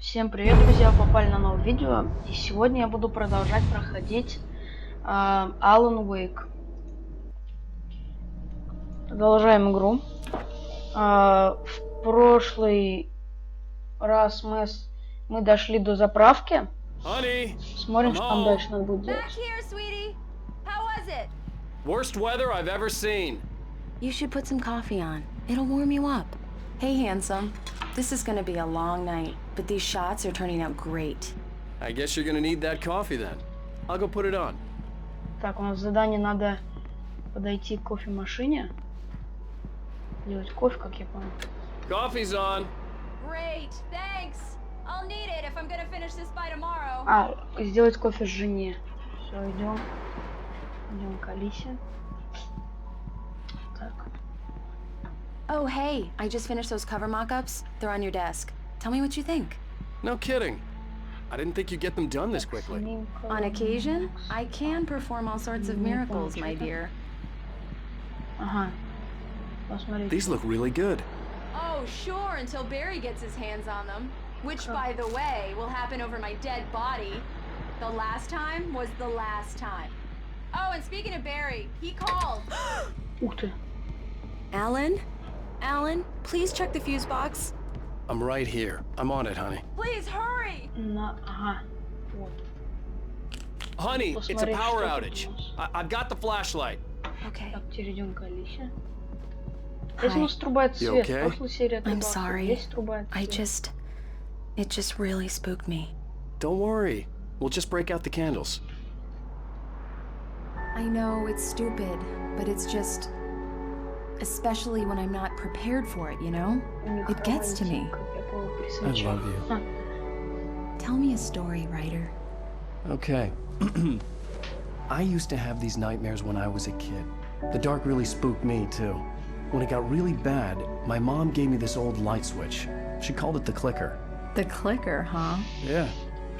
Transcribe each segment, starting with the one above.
Всем привет, друзья! Попали на новое видео, и сегодня я буду продолжать проходить Alan Wake. Продолжаем игру. В прошлый раз мы дошли до заправки. Смотрим, что там дальше надо будет делать. Worst weather I've ever seen. You should put some coffee on. It'll warm you up. Hey, handsome. This is gonna be a long night, but these shots are turning out great. I guess you're gonna need that coffee then. I'll go put it on. Так, у нас задание надо подойти к кофемашине. Делать кофе, как я понял. Coffee's on. Great, thanks. I'll need it if I'm gonna finish this by tomorrow. Сделать кофе жене. Все, идем. Идем к Алисе. Так. Oh, hey, I just finished those cover mock-ups. They're on your desk. Tell me what you think. No kidding. I didn't think you'd get them done this quickly. On occasion, I can perform all sorts of miracles, my dear. These look really good. Oh, sure, until Barry gets his hands on them. Which, by the way, will happen over my dead body. The last time was the last time. Oh, and speaking of Barry, he called. Ух ты. Alan? Alan, please check the fuse box. I'm right here. I'm on it, honey. Please hurry! Вот. Honey, it's a power outage. I've got the flashlight. Okay. Так, теперь идем к Алисе. Здесь у нас трубает свет. В прошлой серии I'm sorry. Здесь трубает свет. It just really spooked me. Don't worry. We'll just break out the candles. I know it's stupid, but it's just... Especially when I'm not prepared for it, you know? It gets to me. I love you. Tell me a story, writer. Okay. I used to have these nightmares when I was a kid. The dark really spooked me, too. When it got really bad, my mom gave me this old light switch. She called it the clicker. The clicker, huh? Yeah.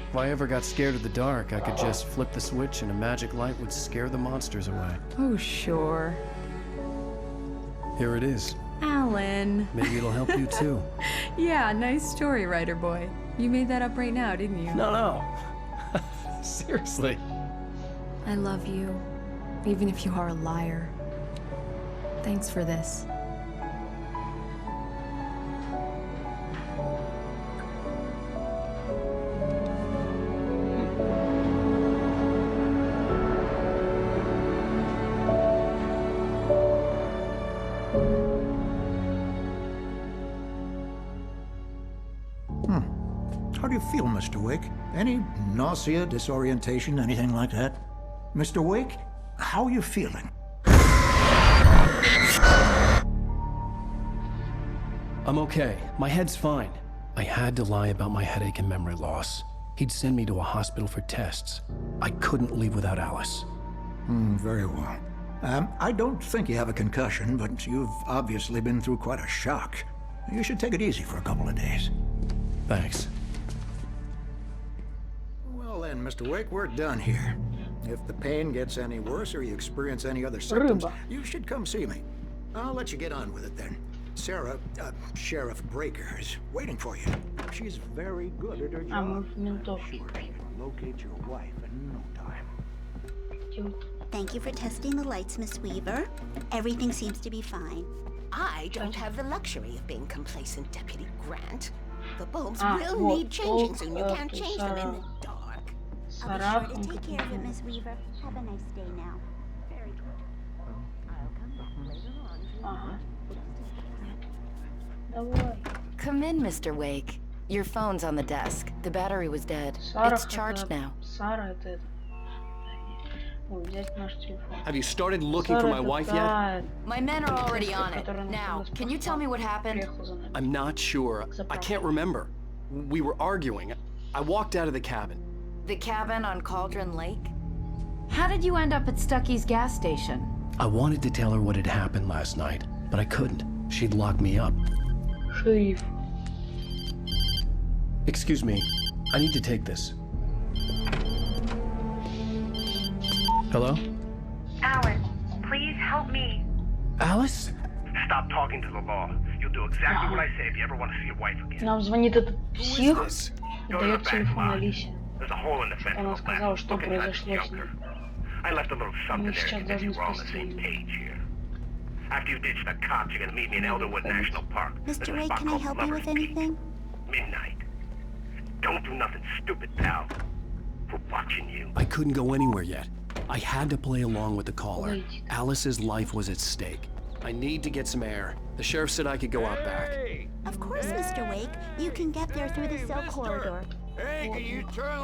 If I ever got scared of the dark, I could just flip the switch and a magic light would scare the monsters away. Oh, sure. Here it is. Alan. Maybe it'll help you, too. Yeah, nice story, writer boy. You made that up right now, didn't you? No. Seriously. I love you, even if you are a liar. Thanks for this. How do you feel, Mr. Wake? Any nausea, disorientation, anything like that? Mr. Wake, how are you feeling? I'm okay. My head's fine. I had to lie about my headache and memory loss. He'd send me to a hospital for tests. I couldn't leave without Alice. Very well. I don't think you have a concussion, but you've obviously been through quite a shock. You should take it easy for a couple of days. Thanks. Well then, Mr. Wake, we're done here. If the pain gets any worse or you experience any other symptoms, you should come see me. I'll let you get on with it then. Sarah, Sheriff Breaker, is waiting for you. She's very good at her job. Sure, she'll locate your wife in no time. Thank you for testing the lights, Miss Weaver. Everything seems to be fine. I don't have the luxury of being complacent, Deputy Grant. The bulbs will need changing soon. You can't change them in the dark. I'll be sure to take care of it, Miss Weaver. Have a nice day now. Very good. I'll come back later on. Come in, Mr. Wake. Your phone's on the desk. The battery was dead. It's charged now. Have you started looking for my wife yet? My men are already on it. Now, can you tell me what happened? I'm not sure. I can't remember. We were arguing. I walked out of the cabin. The cabin on Cauldron Lake? How did you end up at Stucky's gas station? I wanted to tell her what had happened last night, but I couldn't. She'd locked me up. Excuse me. I need to take this. Hello? Alan, please help me. Alice? Stop talking to the law. You'll do exactly what I say if you ever want to see your wife again. Нам звонит этот псих. И дает телефон Алисе. Она сказала, что произошло с ней. Мы сейчас должны спасти ее. After you ditch the cops, you're gonna meet me in Elderwood National Park. Mr. Ray, can I help you with anything? Midnight. Don't do nothing stupid, pal. We're watching you. I couldn't go anywhere yet. I had to play along with the caller. Alice's life was at stake. I need to get some air. The sheriff said I could go out back. Of course, Mr. Wake. You can get there through the cell corridor. Hey, can you turn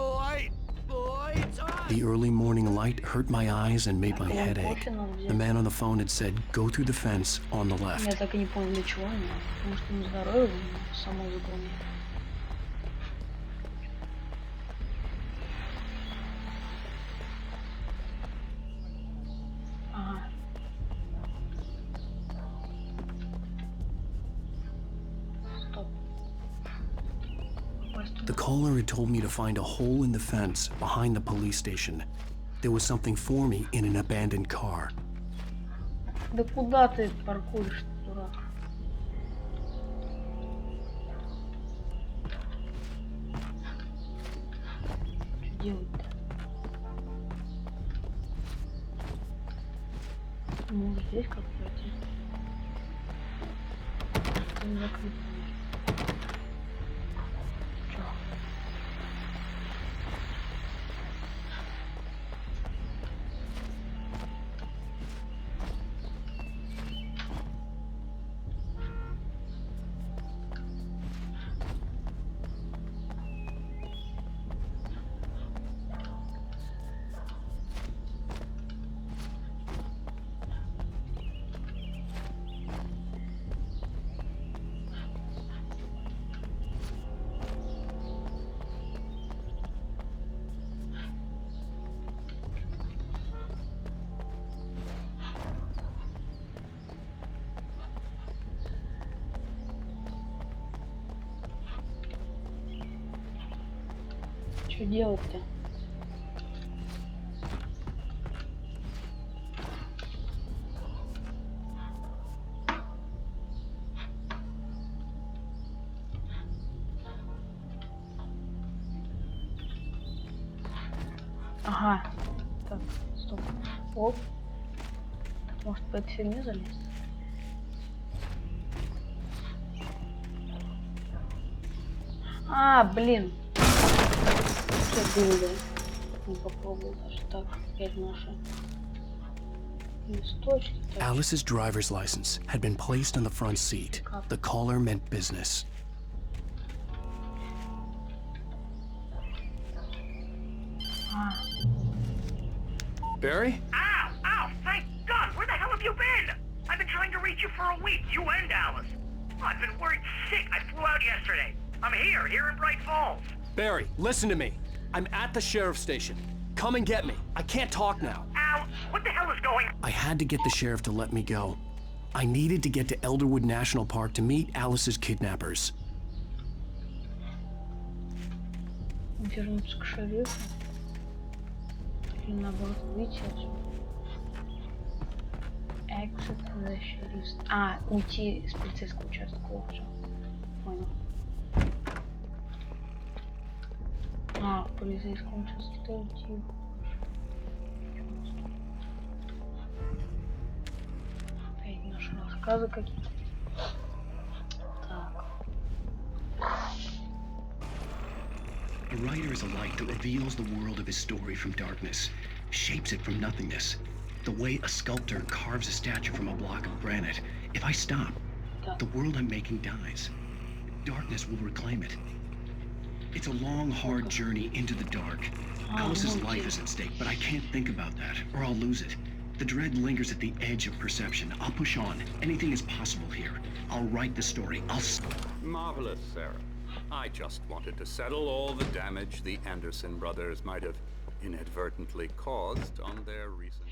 the lights on? The early morning light hurt my eyes and made my head ache. The man on the phone had said, go through the fence on the left. Я так и не понял, для чего она. Потому что не здоровье, само выполнение. Ага. Стоп. The caller had told me to find a hole in the fence behind the police station. There was something for me in an abandoned car. Да куда ты паркуешь, дурак? Что делать-то? Может здесь как пройти? Это не закрыто. Чё? Что делать-то? Ага. Так, стоп. Оп. Может по этой фигне залезть? А, блин. Забыли. Не попробовал даже так. Опять наши листочки. Alice's driver's license had been placed on the front seat. The caller meant business. Barry? Ow! Ow! Thank God! Where the hell have you been? I've been trying to reach you for a week. You and Alice. Oh, I've been worried sick. I flew out yesterday. I'm here in Bright Falls. Barry, listen to me. I'm at the sheriff's station. Come and get me. I can't talk now. Al, what the hell is going on? I had to get the sheriff to let me go. I needed to get to Elderwood National Park to meet Alice's kidnappers. Вернуться к шерифу. Или наоборот выйти отсюда. Exit the sheriff's... А, уйти с полицейского участка. О, все. Понял. А, в полицейском участке уйти. Опять наши рассказы какие-то. Так. A writer is a light that reveals the world of his story from darkness, shapes it from nothingness. The way a sculptor carves a statue from a block of granite. If I stop, the world I'm making dies. Darkness will reclaim it. It's a long, hard journey into the dark. Alice's life is at stake, but I can't think about that, or I'll lose it. The dread lingers at the edge of perception. I'll push on. Anything is possible here. I'll write the story. Marvelous, Sarah. I just wanted to settle all the damage the Anderson brothers might have inadvertently caused on their recent...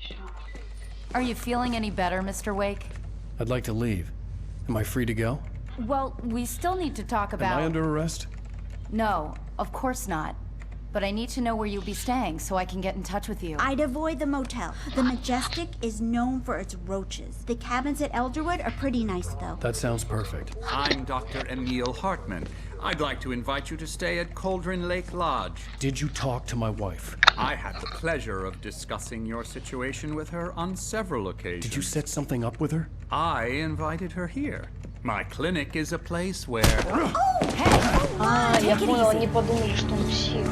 Are you feeling any better, Mr. Wake? I'd like to leave. Am I free to go? Well, we still need to talk about... Am I under arrest? No, of course not. But I need to know where you'll be staying so I can get in touch with you. I'd avoid the motel. The Majestic is known for its roaches. The cabins at Elderwood are pretty nice, though. That sounds perfect. I'm Dr. Emil Hartman. I'd like to invite you to stay at Cauldron Lake Lodge. Did you talk to my wife? I had the pleasure of discussing your situation with her on several occasions. Did you set something up with her? I invited her here. My clinic is a place where... Я понял, они подумали, что он псих.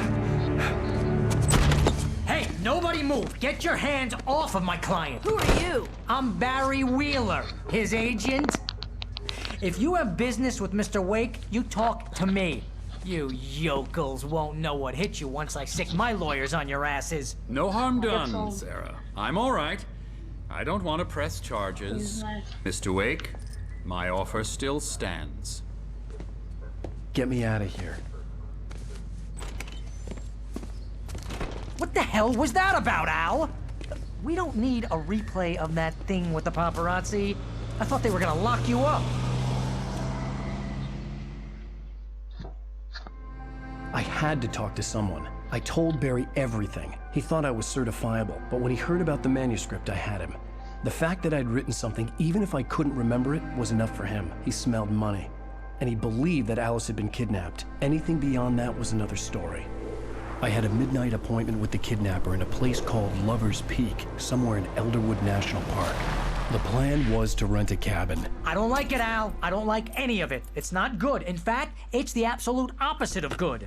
Hey, nobody move! Get your hands off of my client! Who are you? I'm Barry Wheeler, his agent. If you have business with Mr. Wake, you talk to me. You yokels won't know what hit you once I stick my lawyers on your asses. No harm done, Sarah. I'm all right. I don't want to press charges. Mr. Wake, my offer still stands. Get me out of here. What the hell was that about, Al? We don't need a replay of that thing with the paparazzi. I thought they were gonna lock you up. I had to talk to someone. I told Barry everything. He thought I was certifiable, but when he heard about the manuscript, I had him. The fact that I'd written something, even if I couldn't remember it, was enough for him. He smelled money. And he believed that Alice had been kidnapped. Anything beyond that was another story. I had a midnight appointment with the kidnapper in a place called Lover's Peak, somewhere in Elderwood National Park. The plan was to rent a cabin. I don't like it, Al. I don't like any of it. It's not good. In fact, it's the absolute opposite of good.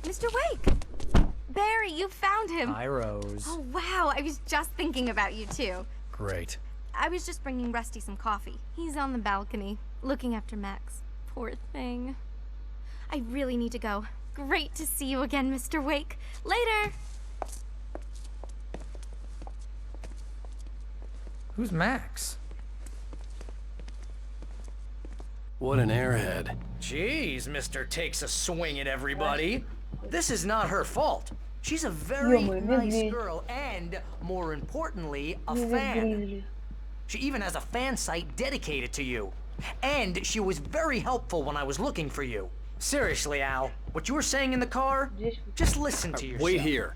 Mr. Wake! Barry, you found him! Hi, Rose. Oh, wow. I was just thinking about you, too. Great. I was just bringing Rusty some coffee. He's on the balcony, looking after Max. Poor thing. I really need to go. Great to see you again, Mr. Wake. Later! Who's Max? What an airhead. Jeez, Mr. Takes a swing at everybody. This is not her fault. She's a very nice girl and, more importantly, a fan. She even has a fan site dedicated to you. And she was very helpful when I was looking for you. Seriously, Al, what you were saying in the car, just listen to yourself. Wait here.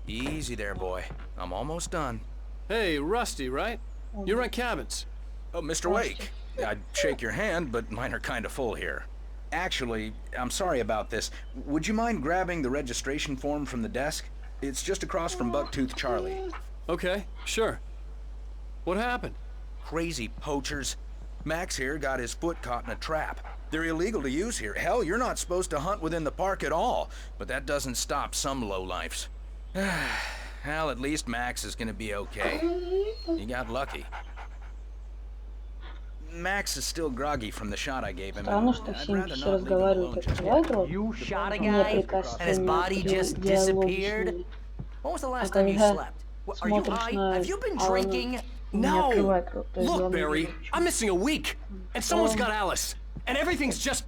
Easy there, boy. I'm almost done. Hey, Rusty, right? You rent cabins. Oh, Mr. Wake. I'd shake your hand, but mine are kind of full here. Actually, I'm sorry about this. Would you mind grabbing the registration form from the desk? It's just across from Bucktooth Charlie. Okay, sure. What happened? Crazy poachers. Max here got his foot caught in a trap. They're illegal to use here. Hell, you're not supposed to hunt within the park at all. But that doesn't stop some lowlifes. Well, at least Max is gonna be okay. You got lucky. Max is still groggy from the shot I gave him. Странно, что все разговаривают как два игрока. You shot a guy and his body just disappeared? When was the last time you slept? Are you high? Have you been drinking? No! Look, Barry, I'm missing a week, and someone's got Alice, and everything's just...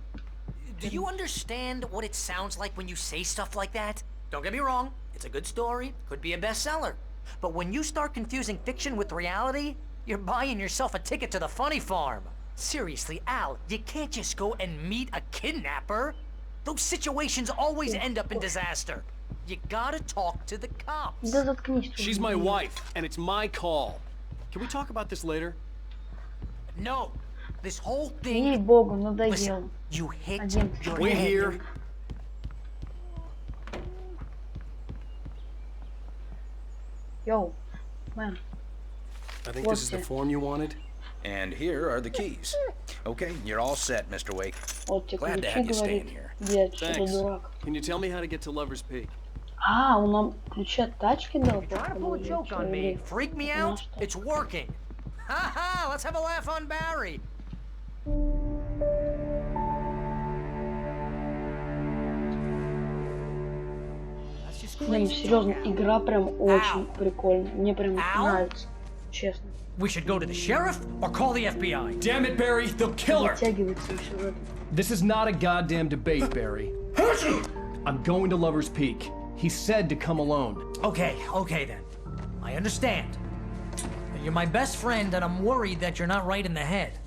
Do you understand what it sounds like when you say stuff like that? Don't get me wrong, it's a good story, could be a bestseller. But when you start confusing fiction with reality, you're buying yourself a ticket to the funny farm. Seriously, Al, you can't just go and meet a kidnapper. Those situations always end up in disaster. You gotta talk to the cops. She's my wife, and it's my call. Can we talk about this later? No. This whole thing... Ей-богу, надоел. Listen, you hit your Wait head. here. Yo, man. I think this is the form you wanted. And here are the keys. Okay, you're all set, Mr. Wake. Вот тебе Glad to ключи have you говорит. staying here. Дед, что ты Thanks. дурак. Can you tell me how to get to Lover's Peak? А, он нам ключи от тачки дал? Trying to pull a joke on me, freak me out? It's working. Ha ha! Let's have a laugh on Barry. Блин, серьезно, игра прям очень прикольная. Мне прям нравится, честно. We should go to the sheriff or call the FBI. Damn it, Barry, they'll kill her! Затягивается сюжет. This is not a goddamn debate, Barry. I'm going to Lover's Peak. He said to come alone. Okay then. I understand. You're my best friend and I'm worried that you're not right in the head.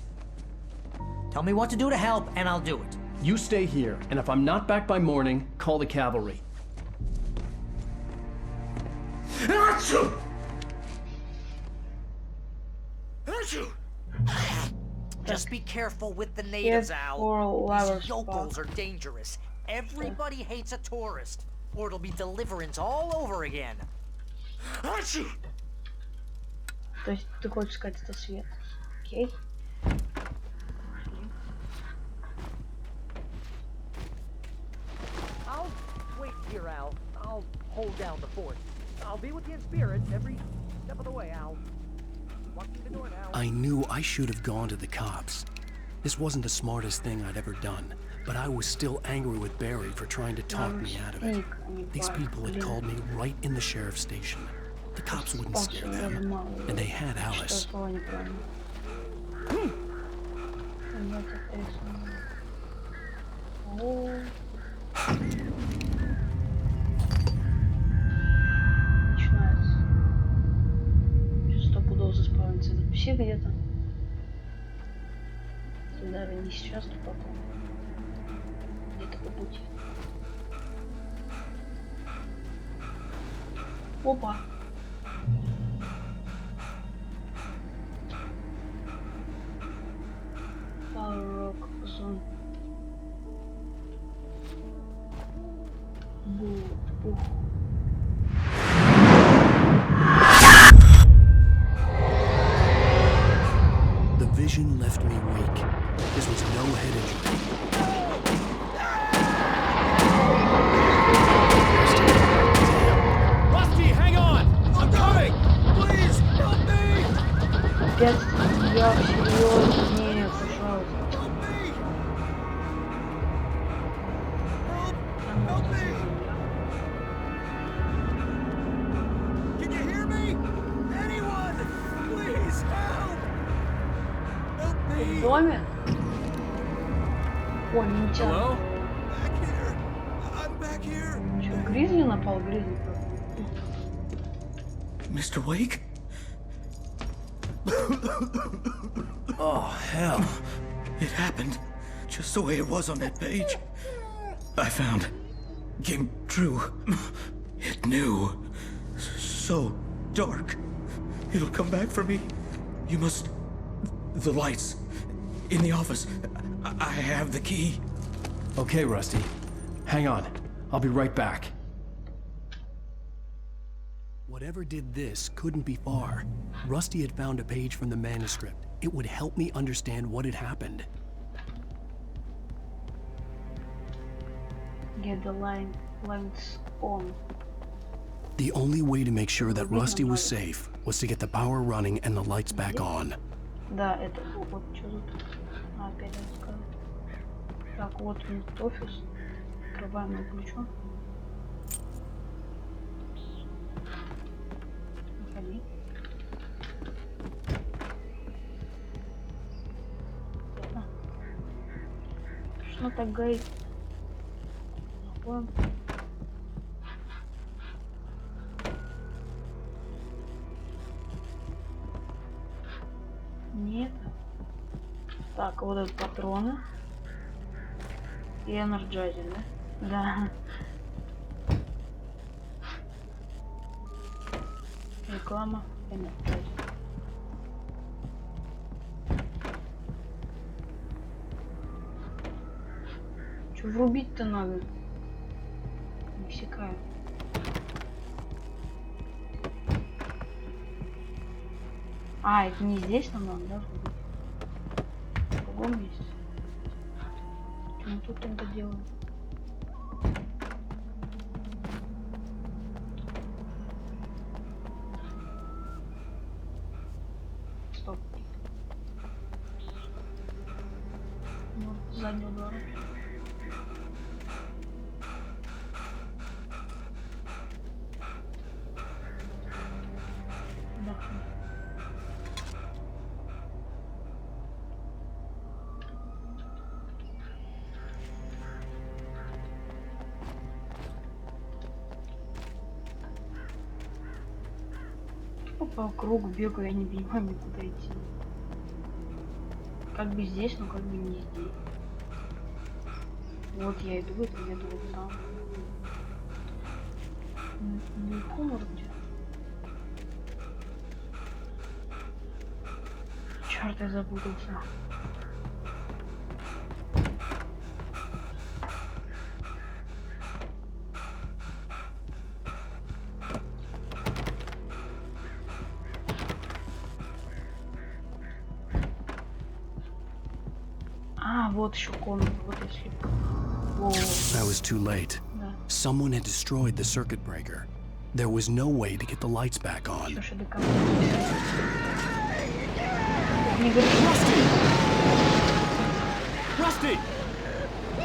Tell me what to do to help and I'll do it. You stay here, and if I'm not back by morning, call the cavalry. Just be careful with the natives, Al. These yokels are dangerous. Everybody hates a tourist, or it'll be deliverance all over again. То есть ты хочешь сказать, это свет? Окей. I'll wait here, Al. I'll hold down the fort. I'll be with you in spirit every step of the way, Al. Watching the door now. I knew I should have gone to the cops. This wasn't the smartest thing I'd ever done, but I was still angry with Barry for trying to talk me out of it. These people had called me right in the sheriff's station. The cops wouldn't scare them, and they had Alice. Начинается. Сейчас стопудово заспавнится этот псих где-то. Даже не сейчас, то потом. Где-то по пути. Опа. Порог зон. Ух. The vision left me weak. This was no head injury. Rusty, hang on! I'm coming! Please, help me! Опять я всерьез. Не, пожалуйста. Can you hear me? Anyone? Please help! Help me! В доме? О, ничего. Что, Гризли напал? Гризли. Mr. Wake? Oh, hell. It happened just the way it was on that page. I found. Came true. It knew. So dark. It'll come back for me. You must. The lights. In the office. I have the key. Okay, Rusty. Hang on. I'll be right back. Whatever did this couldn't be far. Rusty had found a page from the manuscript. It would help me understand what had happened. Get the lights on. The only way to make sure that Rusty was safe was to get the power running and the lights back on. Да, это вот что тут. Опять рассказываю. Так, вот этот офис. Открываем на ключо. Заходи. Что так горит? Заходим. Нет. Так, вот это патроны. И энерджайзер, да? Да. Реклама. Энерджайзер. Чё врубить-то надо? Не всекаю. А, это не здесь нам надо, да? В другом месте. Что мы тут тогда делаем? Стоп. Вот, заднего двора. По кругу бегаю, я не понимаю, мне куда идти. Как бы здесь, но как бы не здесь. Вот я иду, это где-то вот там. Наверху, может, где? Черт, я запутался. вот еще комната, вот если... I was too late. Да. Someone had destroyed the circuit breaker. There was no way to get the lights back on. Rusty! The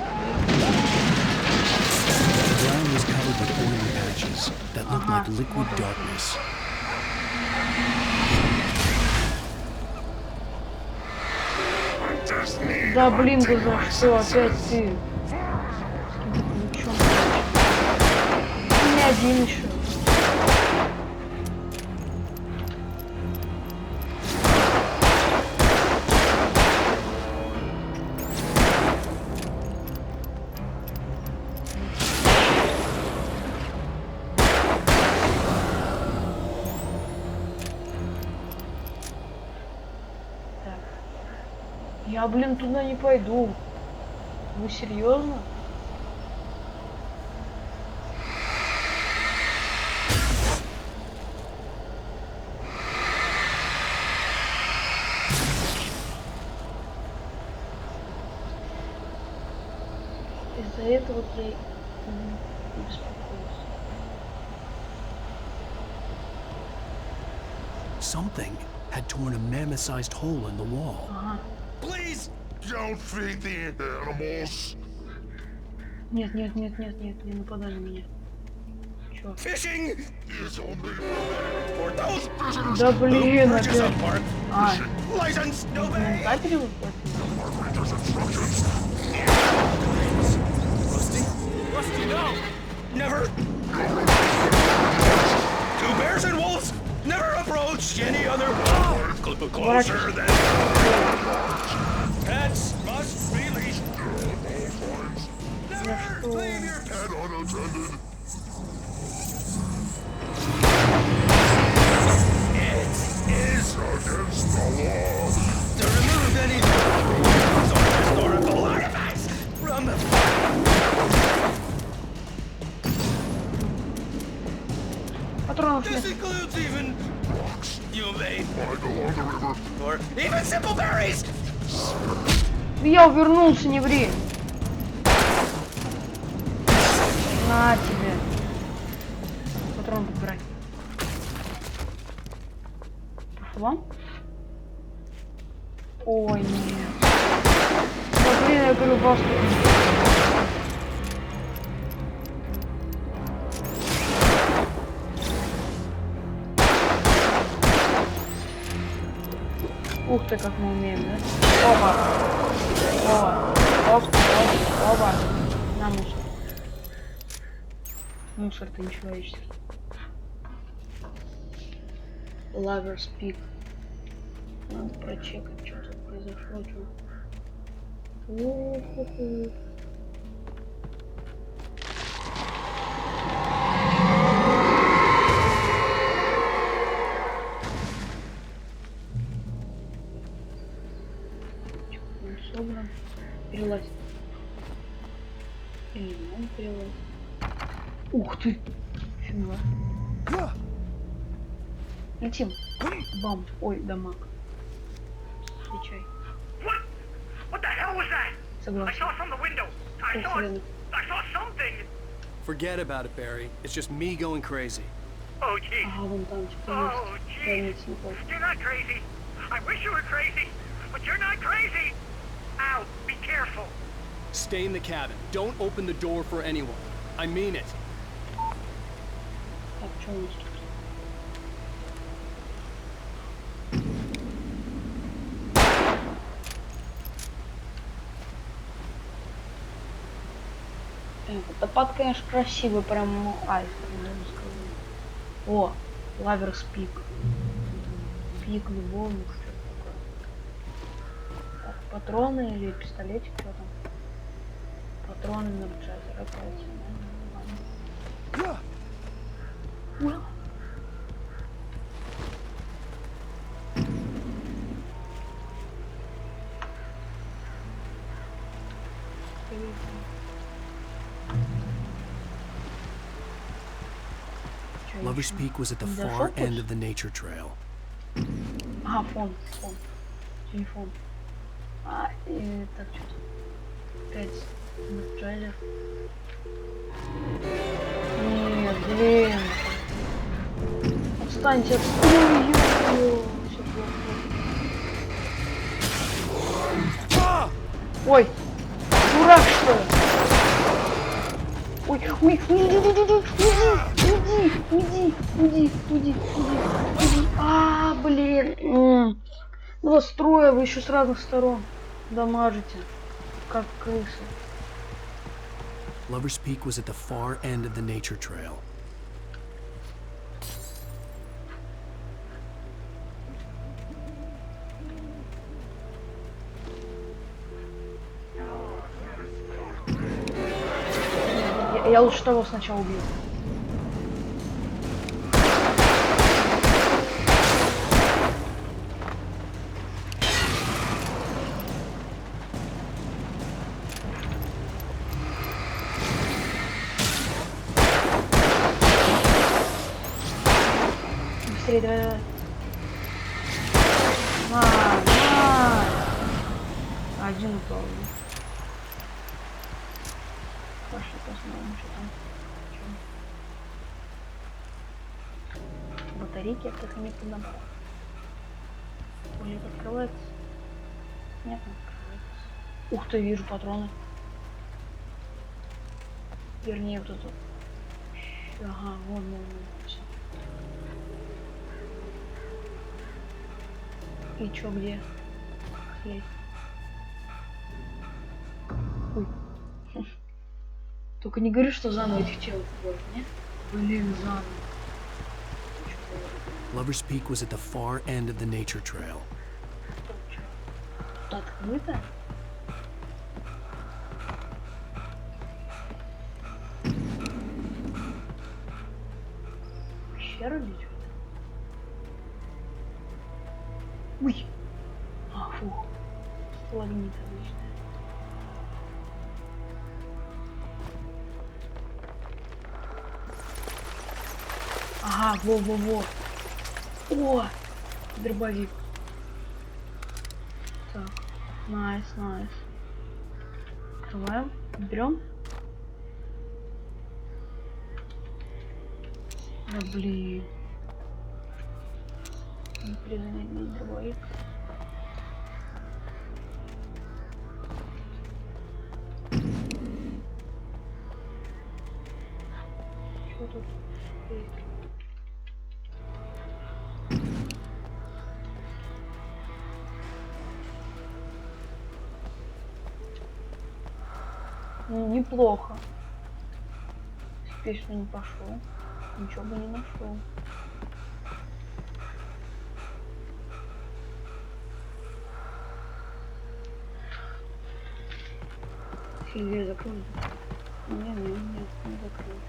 ground was covered with oily patches that looked like liquid darkness. Да блин, да за что опять ты? Не один еще. Я, блин, туда не пойду. Вы серьезно? Из-за этого я и беспокоюсь. Something had torn a mammoth-sized hole in the wall. Please don't feed the animals. Нет, нет, нет, нет, нет, не нападай на меня. Чё? Fishing is only for those Да блин, opposed опять. А, license no не капель Rusty, no! Never! Two bears and wolves never approach any other closer than... Pets must be leashed. Never leave your pet unattended. It is against the law to remove any historical artifacts from the... This includes even rocks you may find along the river, or even simple berries. Я увернулся, не ври. На тебе. Патрон подбирай. Пошло? Ой, нет. Да блин, я говорю, баску. Ух ты, как мы умеем, да? Опа! Опа! Оп, оп, опа! На мусор. Мусор-то нечеловеческий. Lover's Peak. Надо прочекать, что тут произошло, что. У-ху-ху. Собран. Перелазь. Или он перелазит. Ух ты! Фига. Летим. Бам. Ой, дамаг. Встречай. What the hell was that? Согласен. I saw from the window. I saw something. Forget about it, Barry. It's just me going crazy. Oh, jeez. Ага, вон там типа Oh, есть. jeez. You're not crazy. I wish you were crazy, but you're not crazy. Ow, be careful. Stay in the cabin. Don't open the door for anyone. I mean it. Так, что у нас тут? Водопад, конечно, красивый, прям айс, я бы сказал. О, Lover's Peak. Пик любовник, что такое. Так, патроны или пистолетик, что там? Патроны на джазер опять. Lover's Peak was at the far end of the nature trail. Ага, фон. Телефон. А, и так что-то. Опять трейлер. Нет, блин. Отстаньте от... Ой-ой-ой. Всё плохо. Ой, дурак что ли? Ой, ой, уйди. А, блин. Вас трое, вы еще с разных сторон дамажите, как крысы. Lover's Peak was at the far end of the nature trail. Я лучше того сначала убью. Быстрее, давай. На. Один упал. Пошли посмотрим, что там. Батарейки я так и не поднабрал. Пулит открывается. Нет, не открывается. Ух ты, вижу патроны. Вернее, вот тут. Ага, вон. Всё. И чё, где? Слезь. Ой. Только не говори, что заново этих челов будет, не? Блин, заново. Lover's Peak was at the far end of the nature trail. Тут открыто? Пещера или что-то? Ой! А, фух. Сталагмит обычно. Ага, во. О! Дробовик. Так, найс. Открываем, берем. Да блин. Не призанять дробовик. Что тут? Неплохо. Теперь что не пошел, ничего бы не нашел. Дверь закрыли. Не закрыли.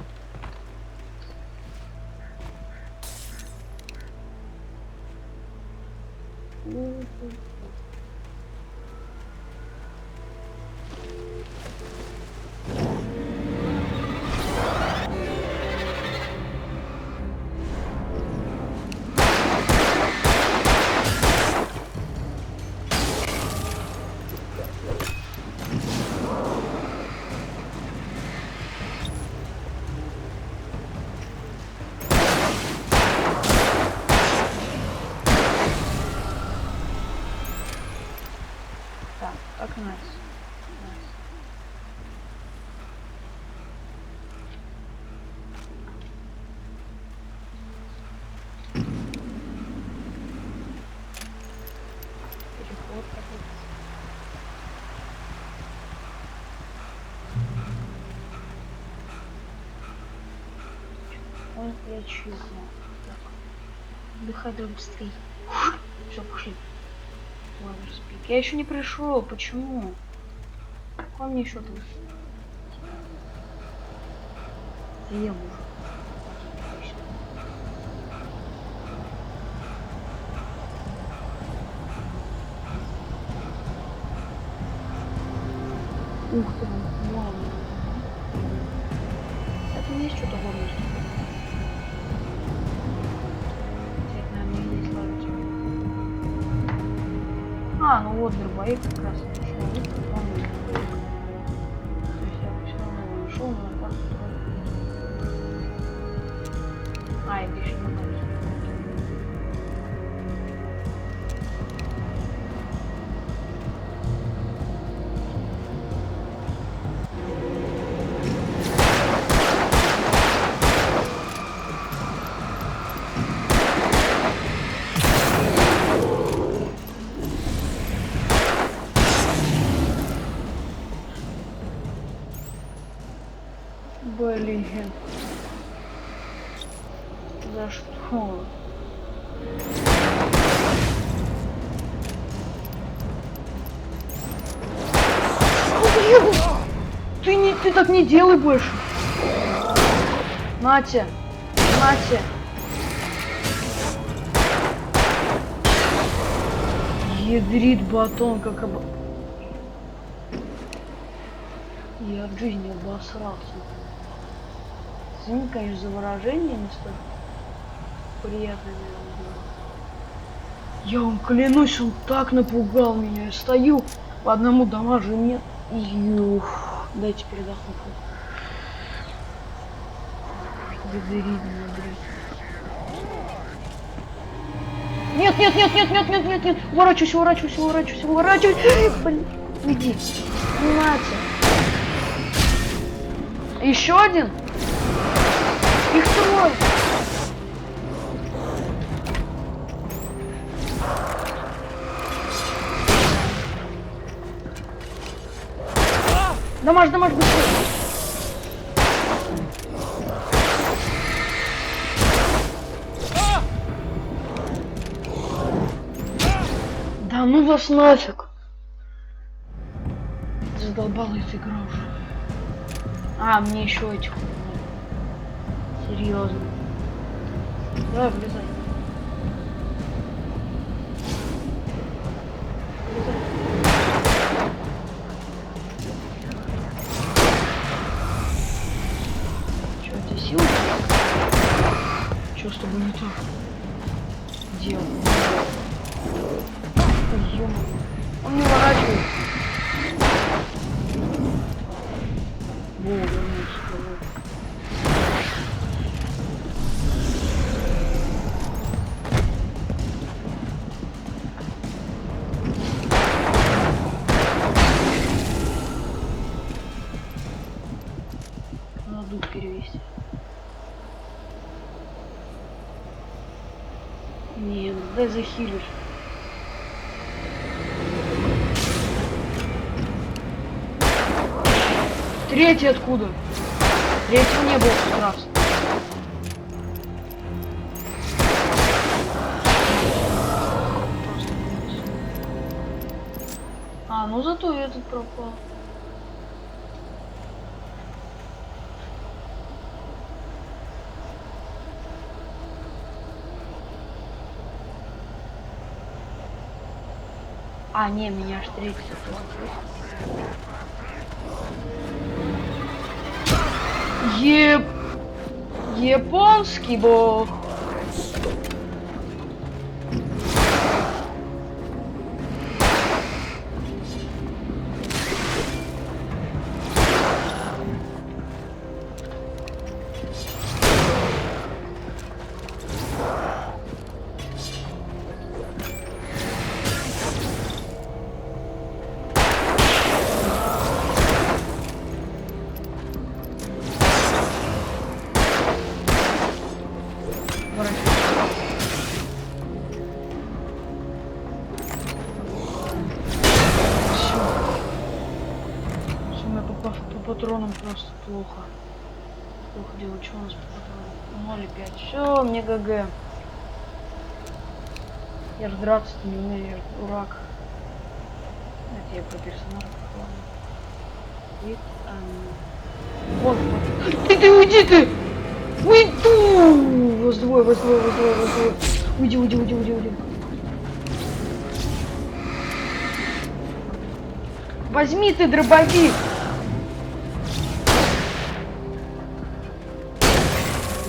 Так, найс. Переход какой-то. Он я чувствую. Так. Отдыхай быстрее. Все, пошли. Lover's Peak. Я еще не пришел. Почему? Какой мне еще там? Съем уже. Ух ты, мама. Это есть что-то годное. А, ну вот дробовик как раз. Блин. За что? Ты так не делай больше. Натя. Натя. Ядрит батон, как Я от жизни обосрался. Извини, конечно, за выражение, не столь приятно, наверное, было. Я вам клянусь, он так напугал меня. Я стою по одному дамажу, нет. Юх. Дайте передохнуть. Ядрит, блядь. Нет, нет, нет, нет, нет, нет, нет, нет. Уворачивайся, уворачивайся, уворачивайся, уворачивайся. Блин, иди. Нате. Еще один? Их трое. Дамаж, дамаж, быстрее. Да ну вас нафиг. Задолбала эта игра уже. А, мне еще этих. Серьезно. Давай, влезай. Влезай. Че, у тебя сила? Че с тобой не так? Делал. Он не уворачивает. Во, вернулся. Надо дух перевести. Нет, дай захилишь. Третий откуда? Третьего не было как раз. А, ну зато этот пропал. А, не, меня аж третий. Японский бог. Патроном просто плохо. Плохо дело, что у нас по патронам? 0,5. Все, мне ГГ. Я же драться-то не умею, я же дурак. Это я про персонажа. Вот, вот. Ты уйди ты! Уйду! Вас двое, вас двое, вас двое, вас двое. Уйди, уйди, уйди, уйди, уйди. Возьми ты дробовик!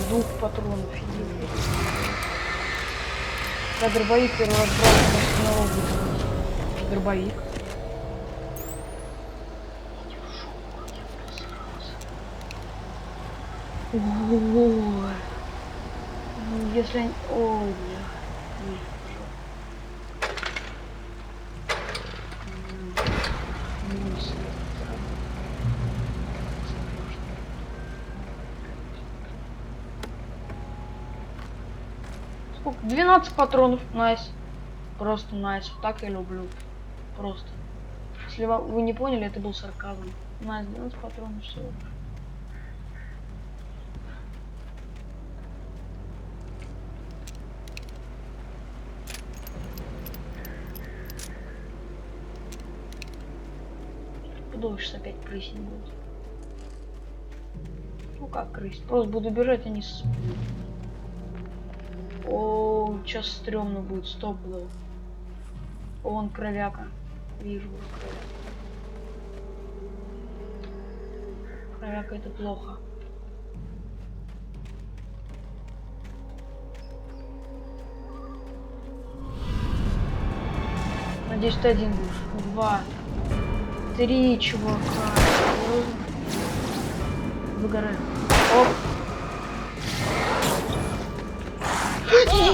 Двух патронов. Я дробовик первый раз брал, может, дробовик. Ой. Ну, если они... Ой, бля. Сколько? 12 патронов. Найс. Просто найс. Так я люблю. Просто. Если вы не поняли, это был сарказм. Найс, 12 патронов, все. стопудово сейчас опять крысить будет. Ну как крысить? Просто буду бежать, они с... О, сейчас стрёмно будет, стопудово. О, вон кровяка. Вижу уже кровяка. Кровяка, это плохо. Надеюсь, ты один будешь. 2, 3, чувака. Выгораем. Оп.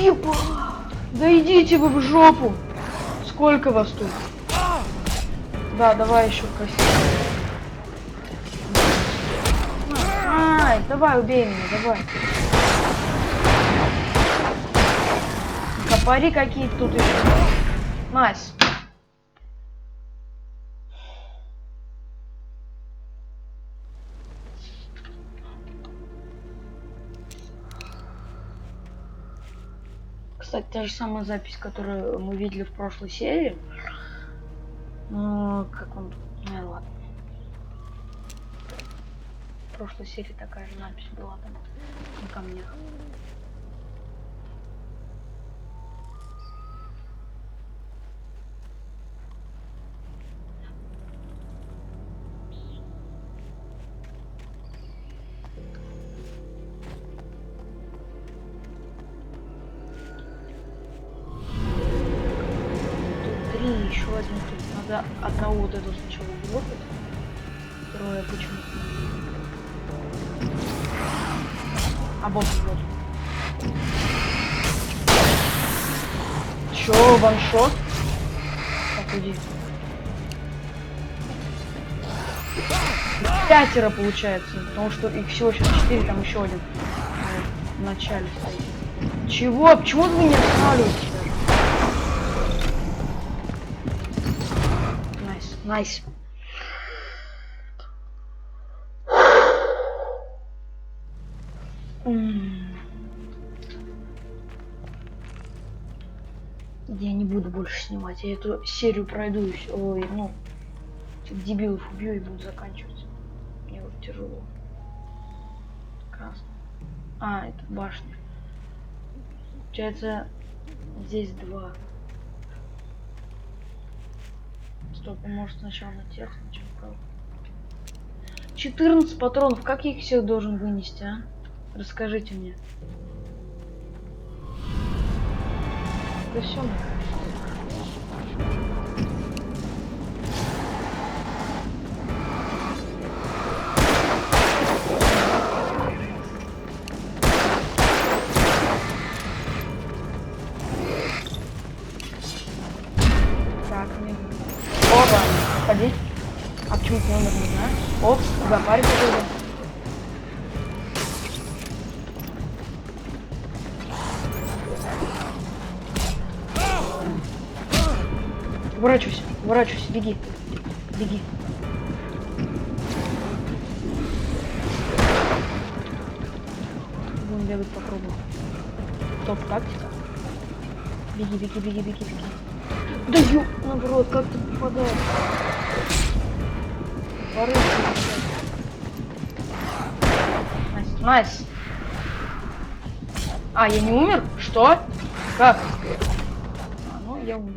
Еба! Да идите вы в жопу! Сколько вас тут? Да, давай еще красиво. Ай, давай, убей меня, давай. Копари какие-то тут еще. Найс. Кстати, та же самая запись, которую мы видели в прошлой серии. Ну, как он... Ну, ладно. В прошлой серии такая же запись была там на камнях. Еще один тут. Надо одного вот этого сначала блокать. Второе я почему-то не вижу. А вот. Чё, ваншот? Так, уйди. 5 получается, потому что их всего сейчас 4, там еще один в начале стоит. Чего? Почему вы не останавливаетесь даже? Найс. Я не буду больше снимать. Я эту серию пройду и все. Ой, ну, этих дебилов убью и буду заканчивать. Мне вот тяжело. Красно. А, это башня. Получается, здесь 2. Стоп, может сначала на тех, сначала правда. 14 патронов, как я их всех должен вынести, а? Расскажите мне. Да все, мне так, мне... Опа, ходи. А почему ты номер не знаю? Оп, запарь какой-то. Уворачивайся, беги. Будем бегать по кругу. Топ-тактика. Беги. Да ё, наоборот, как ты попадаешь? Найс. А, я не умер? Что? Как? А, ну я умер.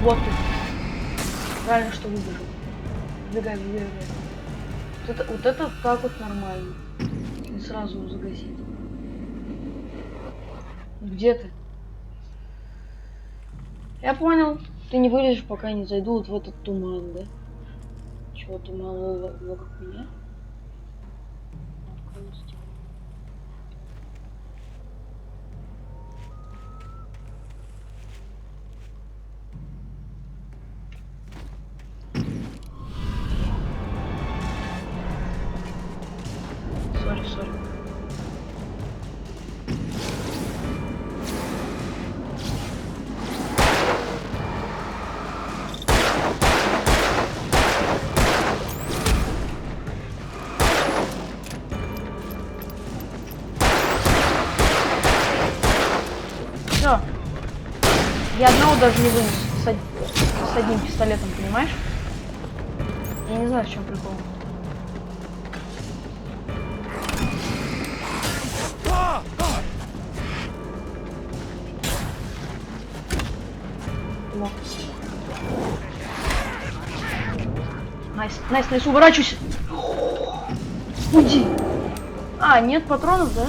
Вот ты. Правильно, что выбежал. Выбегай. Вот это так вот нормально. И сразу его загасить. Где ты? Я понял. Ты не вылезешь, пока я не зайду вот в этот туман, да? Чего туман вокруг меня? Сори. Я одного даже не вынес с одним пистолетом, понимаешь? Я не знаю, в чем прикол. Найс, найс, найс, уворачивайся. Уйди. А, нет патронов, да?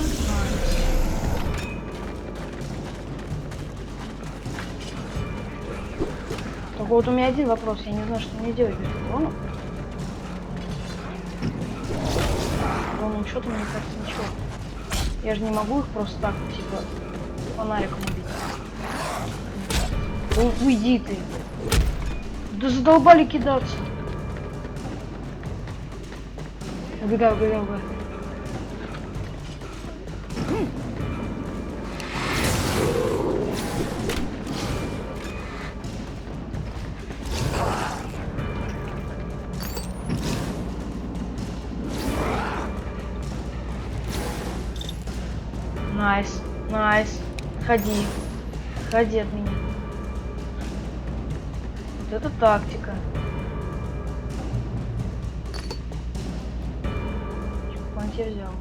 Только вот у меня один вопрос, я не знаю, что мне делать без патронов. Ровным счетом, мне кажется, ничего. Я же не могу их просто так, типа, фонариком убить. Уйди ты. Да задолбали кидаться. Убегай, убегай, убегай. Найс, найс. Ходи. Ходи от меня. Вот это тактика. Чекпоинт я взял.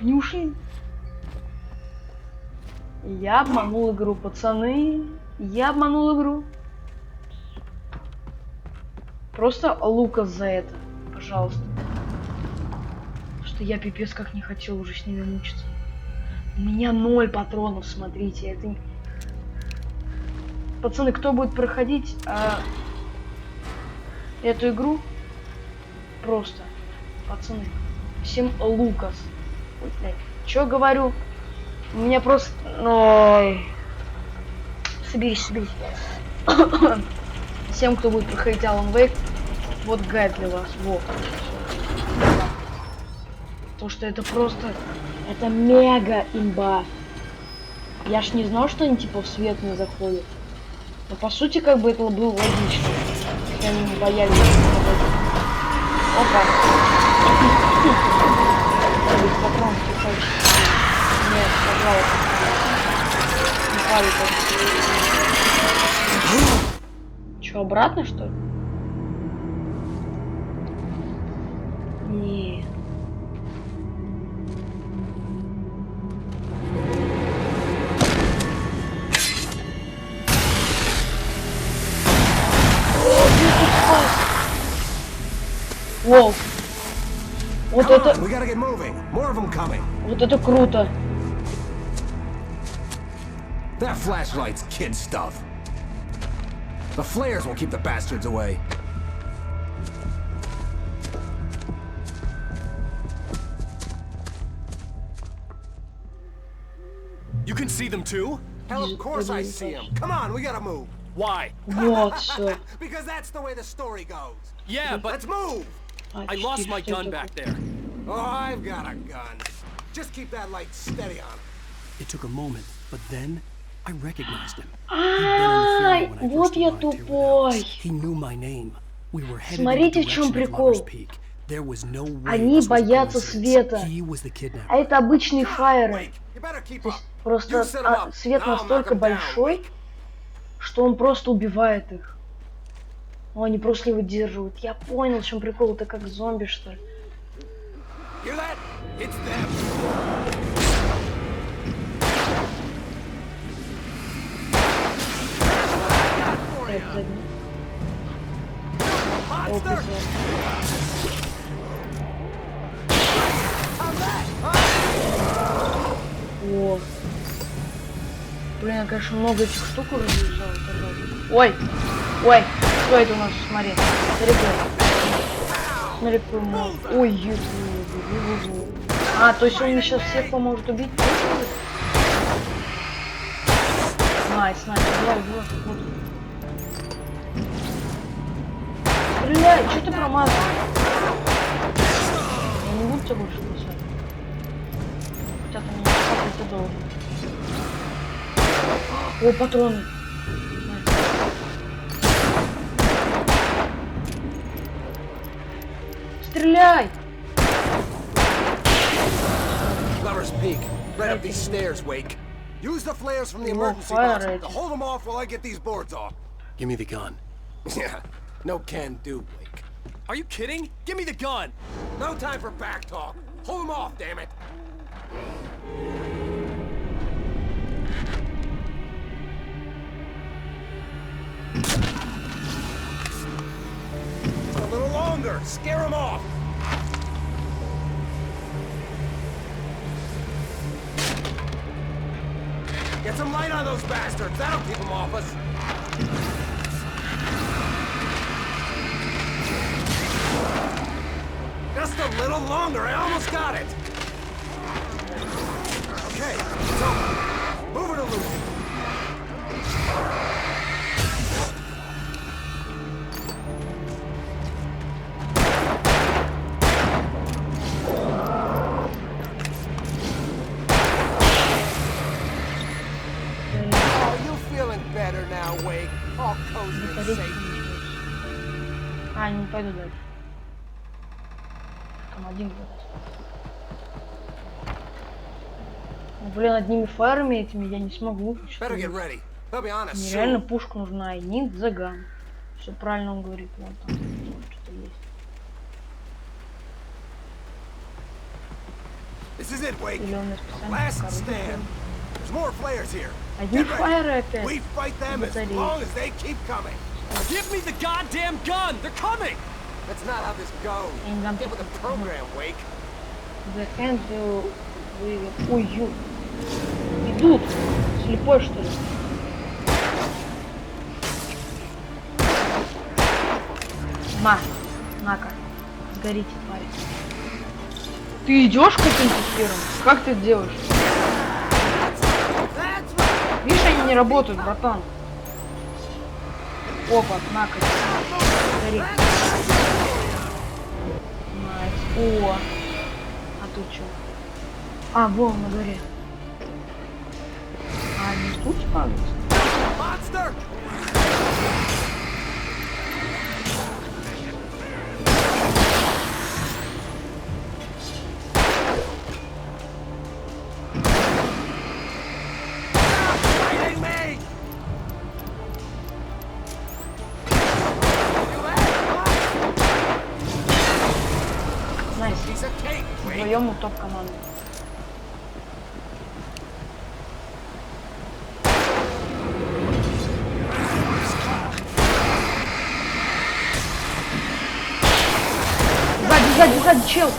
Они ушли. Я обманул игру, пацаны. Я обманул игру. Просто Лукас за это. Пожалуйста. Что я пипец как не хотел уже с ними мучиться. У меня 0 патронов, смотрите. Это... Пацаны, кто будет проходить эту игру? Просто. Пацаны. Всем Лукас. Ой, блядь. Чё говорю? У меня просто... Ой. Соберись, соберись. Всем, кто будет проходить Alan Wake, вот гайд для вас. Вот. Потому что это просто... Это мега имба. Я ж не знал, что они типа в свет не заходят. Но по сути, как бы это было логично. Если они не боялись. Опа. Патрон, нет, пожалуйста. Не падай. Че, обратно, что ли? Не. Воу. Вот это... Вот это круто. That flashlight's kid stuff. The flares will keep the bastards away. You can see them too? Hell, of course I see them. Come on, we gotta move. Why? Вот все. Because that's the way the story goes. Yeah, but let's move. I lost my gun back there. Oh, I've got a gun. Just keep that light steady on. It took a moment, but then I recognized him. Ай, вот я тупой. He knew my name. We were headed Смотрите, в чем прикол. Они боятся света. А это обычные фаеры. То есть просто свет настолько большой, что он просто убивает их. Ну, они просто не выдерживают. Я понял, в чем прикол. Это как зомби, что ли. О. Блин, я, конечно, много этих штук уже взял. Ой! Ой! Что это у нас? Смотри. Смотри, какой мол. Ой, ё. А, то есть он мне сейчас всех поможет убить? Найс, найс, давай, давай. Вот. Стреляй, что ты промазал? Я не буду тебя больше спасать. Хотя ты мне спасать ты должен. О, патроны. Стреляй! Lover's Peak, right up these stairs, Wake. Use the flares from the Его emergency box фаеры to эти. hold them off while I get these boards off. Give me the gun. Yeah, no can do, Wake. Are you kidding? Give me the gun! No time for back talk. Hold them off, damn it. A little longer. Scare them off. Get some light on those bastards. That'll keep them off us. Just a little longer. I almost got it. Okay, it's over. Move it or lose it. Oh, you feeling better now, Wake? All cozy and safe. А, не пойду дальше. Там один вырос. Ну, блин, одними фарами этими я не смогу. Better get ready. I'll be honest. Мне реально пушка нужна. I need the gun. Все правильно он говорит. Вот там что-то есть. This is it, Wake. Или он расписание Last коробки. stand. There's more flares here. Одни Get ready. фаеры опять. We fight them as Батареи. long as they keep coming. Give me the goddamn gun! They're coming! That's not how this goes. Я не дам Get with the program, Wake. The hand will... Ой, ё. Идут. Слепой, что ли? На-ка. Сгорите, твари. Ты идешь каким-то первым? Как ты это делаешь? Видишь, они не работают, братан. Опа, на-ка. Гори. Найс. О. А тут что? А, вон на горе. А, они тут спавнятся? Monster! Fighting me! Найс. Piece of cake, Wake. Вдвоем у топ-команды. Сзади, чел!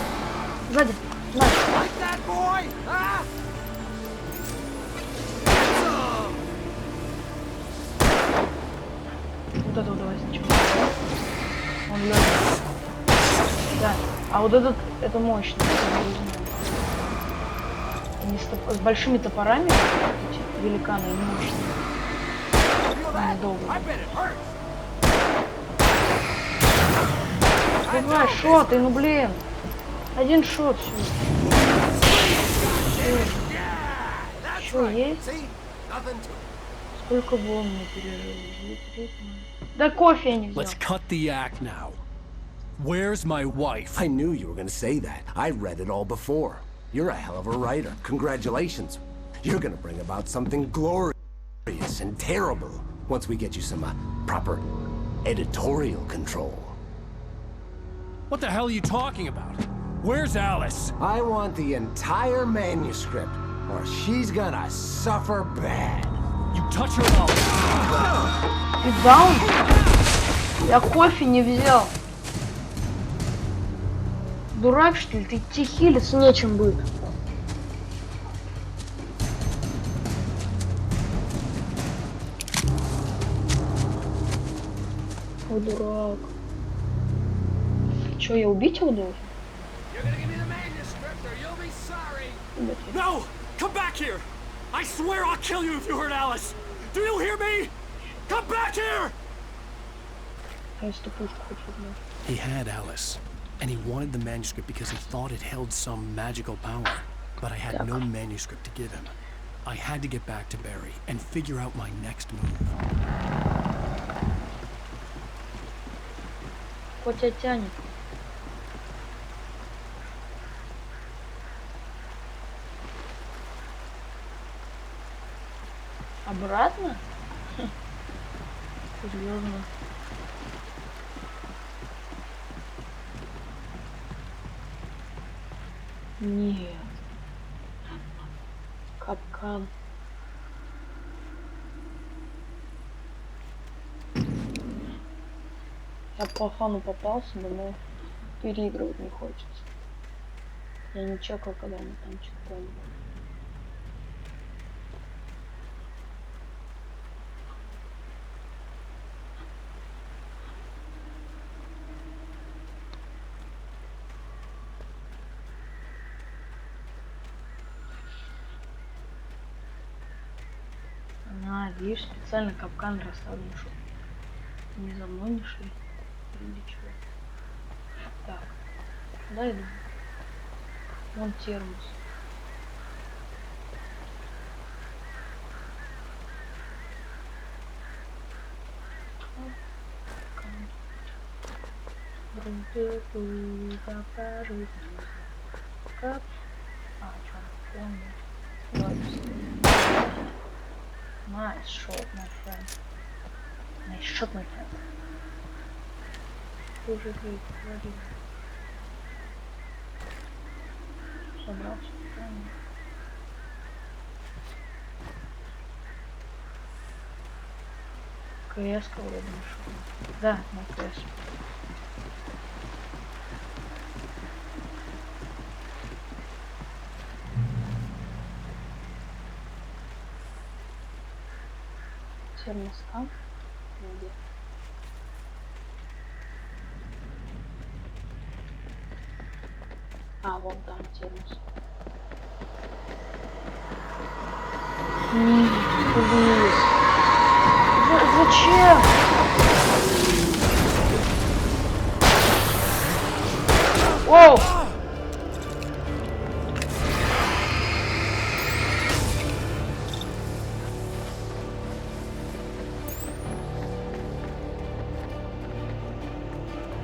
Сзади! Найс! Like that, boy? Huh? Вот этого давай сначала. Он лёгкий. Да. А вот этот, это мощно. Они с большими топорами, эти великаны, они мощные. Они долго. Давай, шоты, ну блин. Один шот всего. Что есть? Сколько волн мне пережил? Да кофе я не взял. Let's cut the act now. Where's my wife? I knew you were gonna say that. I read it all before. You're a hell of a writer. Congratulations. You're gonna bring about something glorious and terrible once we get you some proper editorial control. What the hell are you talking about? Where's Alice? I want the entire manuscript, or she's gonna suffer bad. You touch her mouth. Ты даун? Я кофе не взял. Дурак, что ли? Ты тихилиться нечем будет. О, дурак. Че, я убить его должен? No! Come back here! I swear I'll kill you if you hurt Alice! Do you hear me? Come back here! He had Alice, and he wanted the manuscript because he thought it held some magical power. But I had no manuscript to give him. I had to get back to Barry and figure out my next move. Котя тянет. Обратно? Серьезно? Нет. Капкан. Я по фану попался, но переигрывать не хочется. Я не чекал, когда мы там чекали. Видишь, специально капкан расставлен, чтобы не за мной не шли. Или чего. Так, куда иду? Вон термос. Кап. А, что? Давай быстрее. Nice shot, my friend. Nice shot, my friend. Уже great, вроде. Собрался, правильно? КС-ка вроде нашел. Да, на КС. Термоскан. Где? А, вон там термос. Плиз. Зачем? Оу!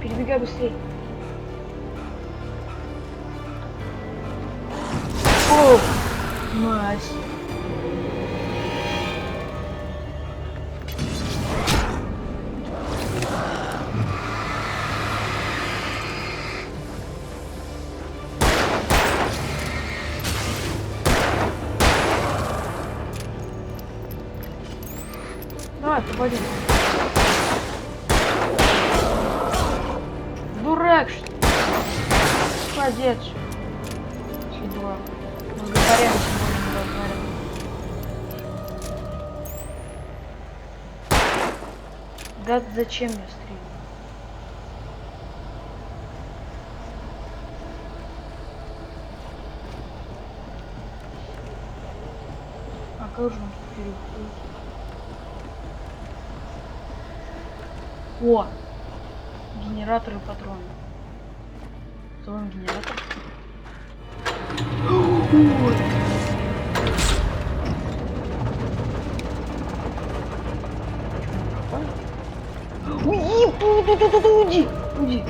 Перебегай быстрее. О, мать. Давай, попади. Дурак, что ли? Молодец. Дурак. Разговариваем, сегодня разговариваем. Да зачем я стреляю? А как же он тут переходит? О! Генераторы патронов. Строим генератор. Уйди! Уйди!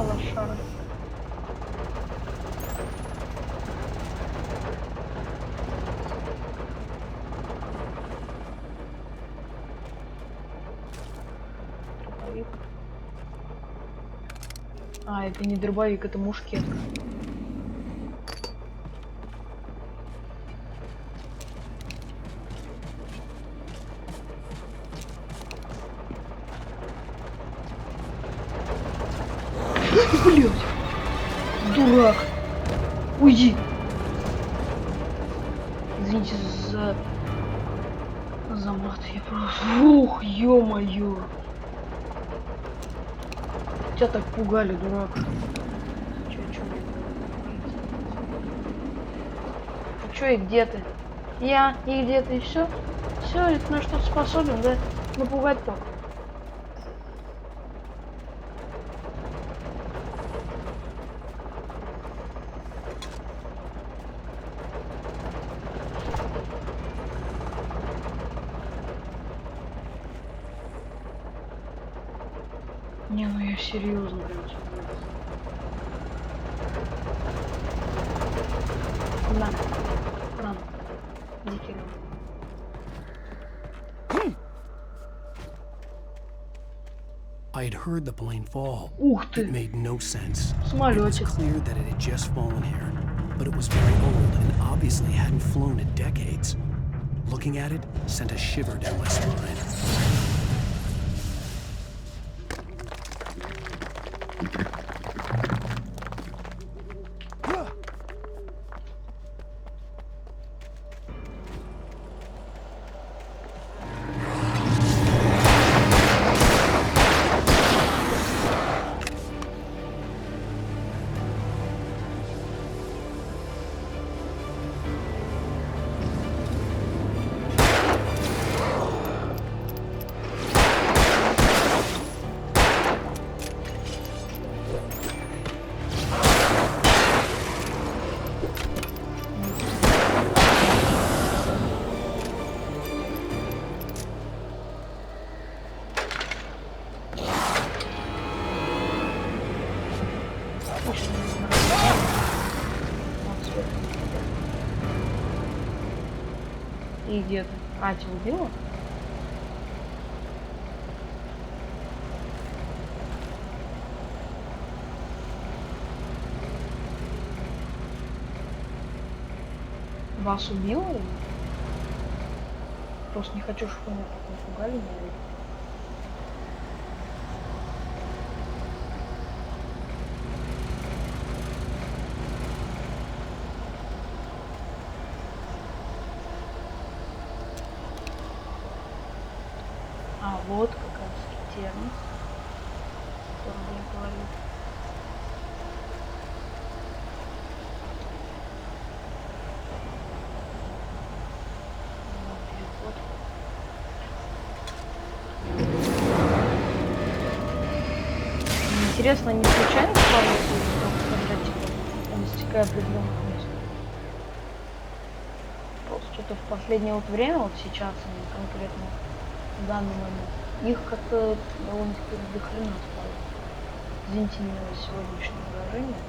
Лошара. Дробовик. А, это не дробовик, это мушкетка. Блять! Дурак! Уйди! Извините за мат, я просто... Ух, ё-моё! Тебя так пугали, дурак. Чё и где ты? Я и где ты, и все? Все, это на что-то способен, да? Напугать только. Не, ну я серьезно прям смотрю. Рано. Дикий рано. I had heard the plane fall. Ух ты! It made no sense. It was Самолетик. clear that it had just fallen here, but it was very old and obviously hadn't flown in decades. Looking at it sent a shiver down my spine. И где-то. А, тебя убила? Вас убила? Просто не хочу, чтобы меня так напугали, наверное. А, вот как раз термин, о котором я говорил. Интересно, не случайно складывается, когда типа достигая определенных мест? Просто что-то в последнее вот время, вот сейчас, конкретно в данный момент, их как-то довольно-таки до хрена стало. Извините меня за сегодняшнее выражение.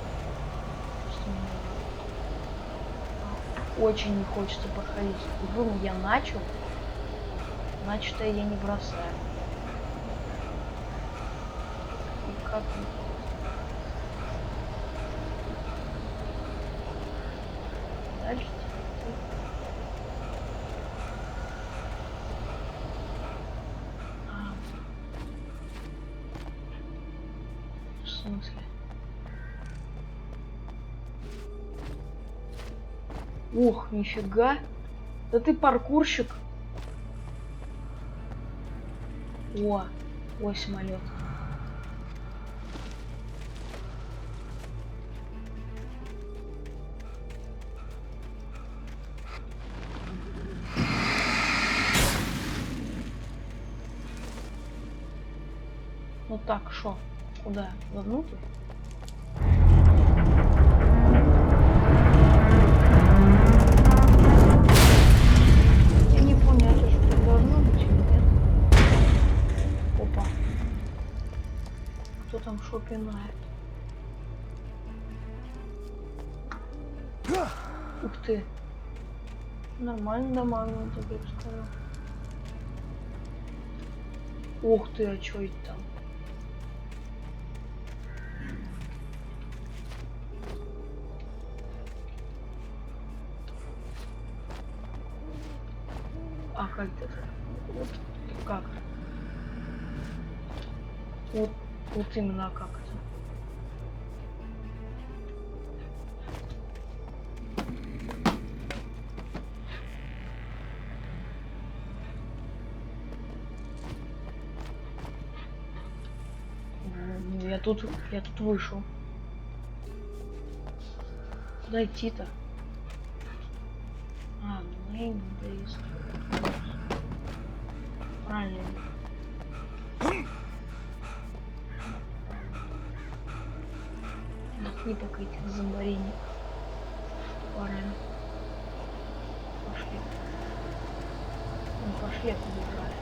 Просто мне очень не хочется проходить игру, но я начал, значит я не бросаю. И как дальше? В смысле? Ух, нифига. Да ты паркурщик. О, ой, самолет. Ну так, шо? Куда? Вовнутрь? Я не помню, это что должно быть или нет? Опа. Кто там шо пинает? Ух ты. Нормально дамагнул, так я бы сказал. Ух ты, а чё это там? А как это? Вот как? Вот именно как это? Я тут вышел. Куда идти-то? А, main base. Правильно. Махни пока этих зомбарений. Правильно. Пошли. Ну пошли, побежали.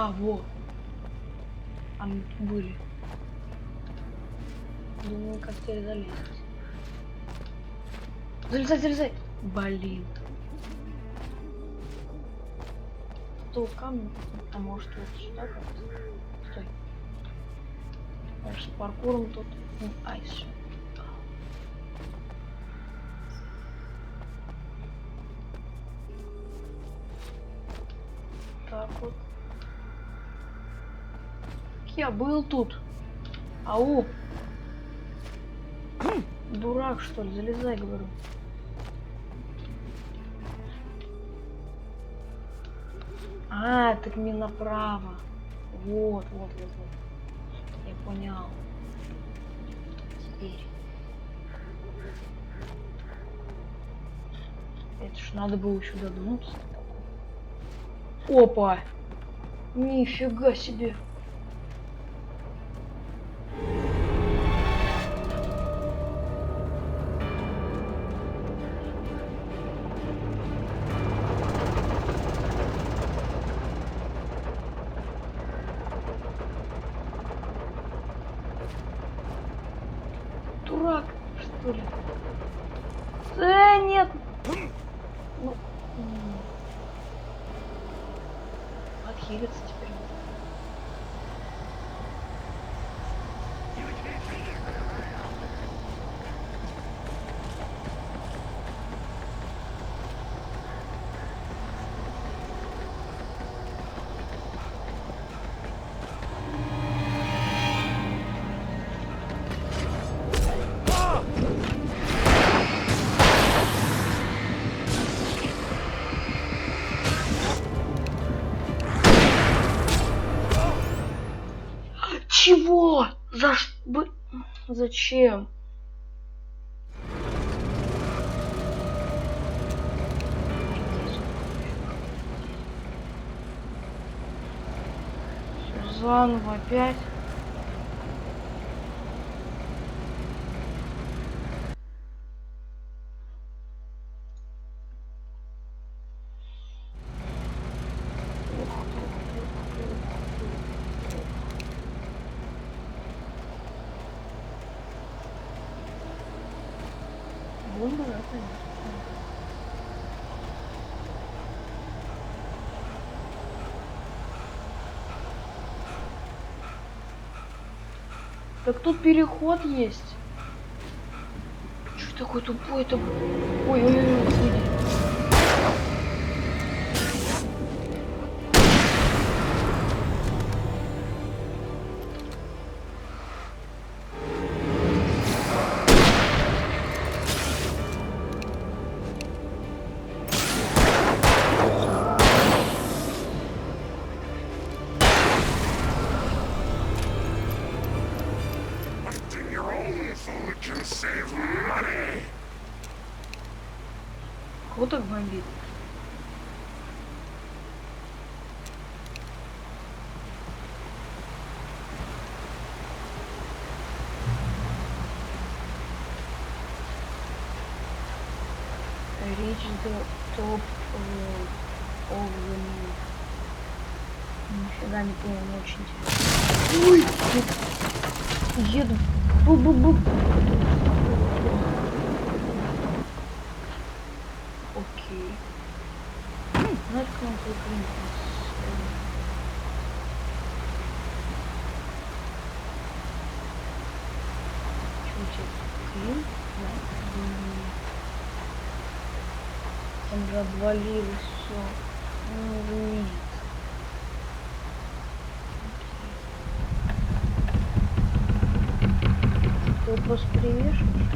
А, вот. А мы тут были. Думаю, как теперь залезть. Залезай, залезай. Блин. То камень. А может вот сюда как-то? Стой. Может с паркуром тут. Ну, айс. Так вот. Я был тут. Ау. Дурак, что ли? Залезай, говорю. А, так мне направо. Вот, вот, вот, вот. Я понял. Теперь. Это ж надо было сюда дунуться. Опа! Нифига себе! Дурак, что ли? Нет! Ну, отхилиться теперь. Чего? Зачем? Всё заново опять. Так тут переход есть. Что такой тупой-то? Ой-ой-ой, уйди. Кого так бомбит? Reach the top of the moon. Нифига не понял, но очень интересно. Ой! Еду. Бу-бу-бу. Окей. Знаешь, как он прикрепился? Чуть-чуть. Клин? Да. Там же обвалилось все. Ну, нет. Ты просто привешиваешь?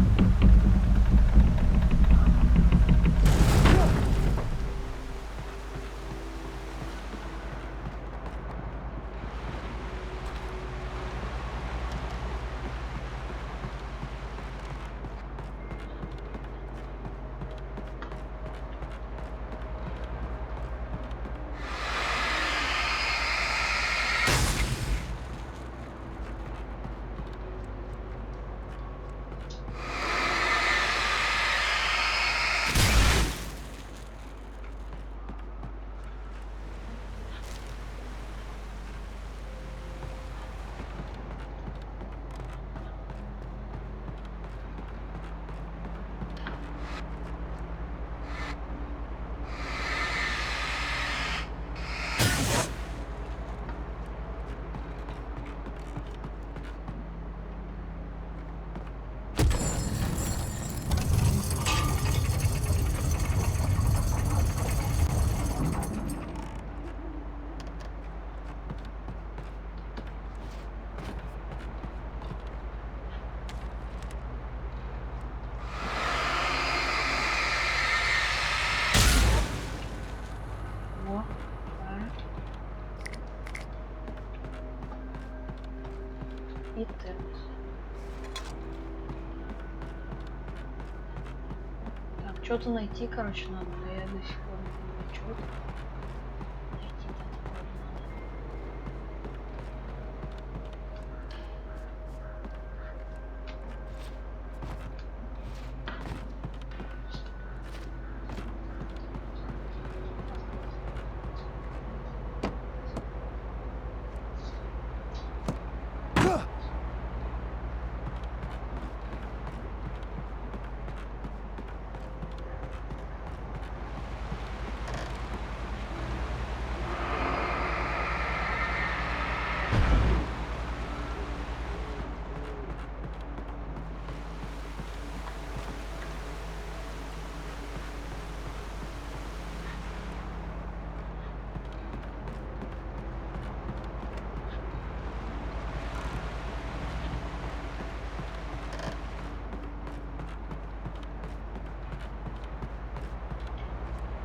Что-то найти, короче, надо, но я до сих пор не понимаю, что это. Найти-то надо.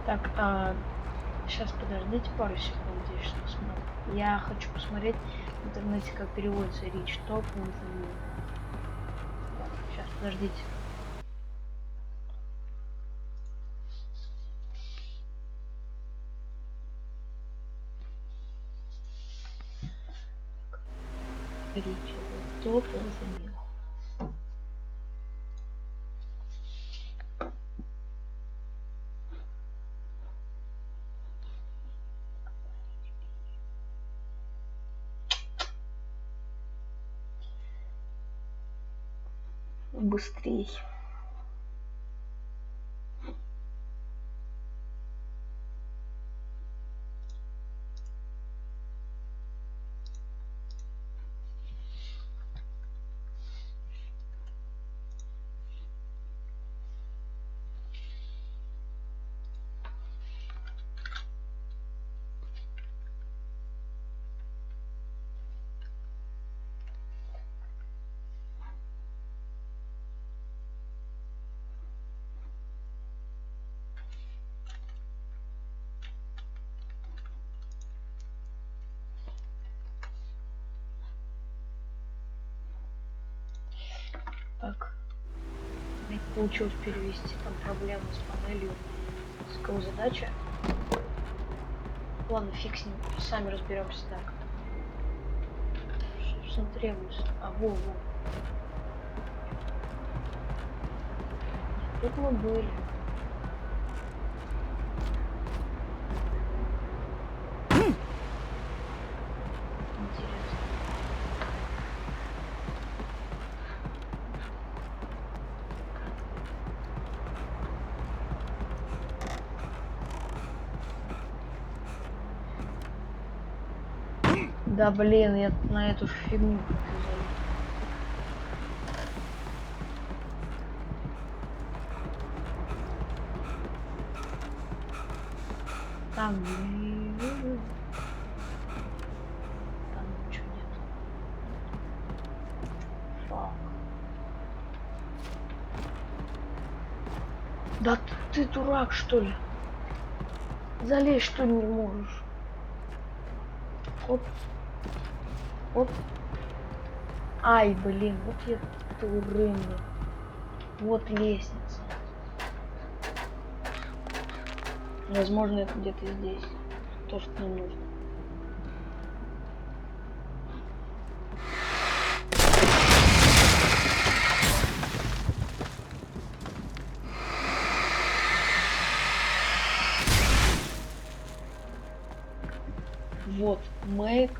Так, сейчас подождите пару секунд, я сейчас посмотрю. Я хочу посмотреть в интернете, как переводится речь топ. Сейчас, подождите. Речь топ, он забил. Быстрей. Так, не получилось перевести, там проблема с панелью, языковая задача. Ладно, фиг с ним, сами разберемся. Так, собственно, требуется. Во. Тут мы были. Интересно. Да блин, я на эту фигню залез. Там ничего нет. Фак. Да ты дурак, что ли? Залезть, что ли, не можешь? Оп. Оп. Ай, блин, вот я турында. Вот лестница. Возможно, это где-то здесь. То, что нам нужно. Вот, make.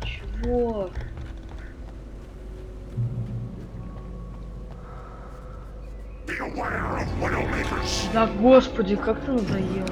Чего? Да господи, как ты надоел.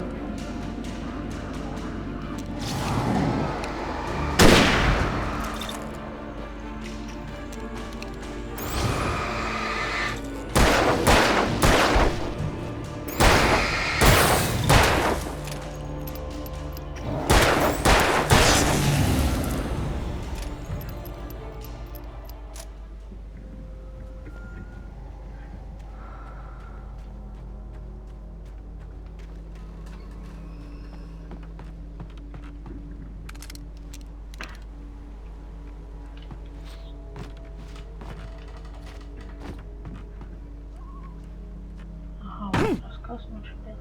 рассказ наш опять.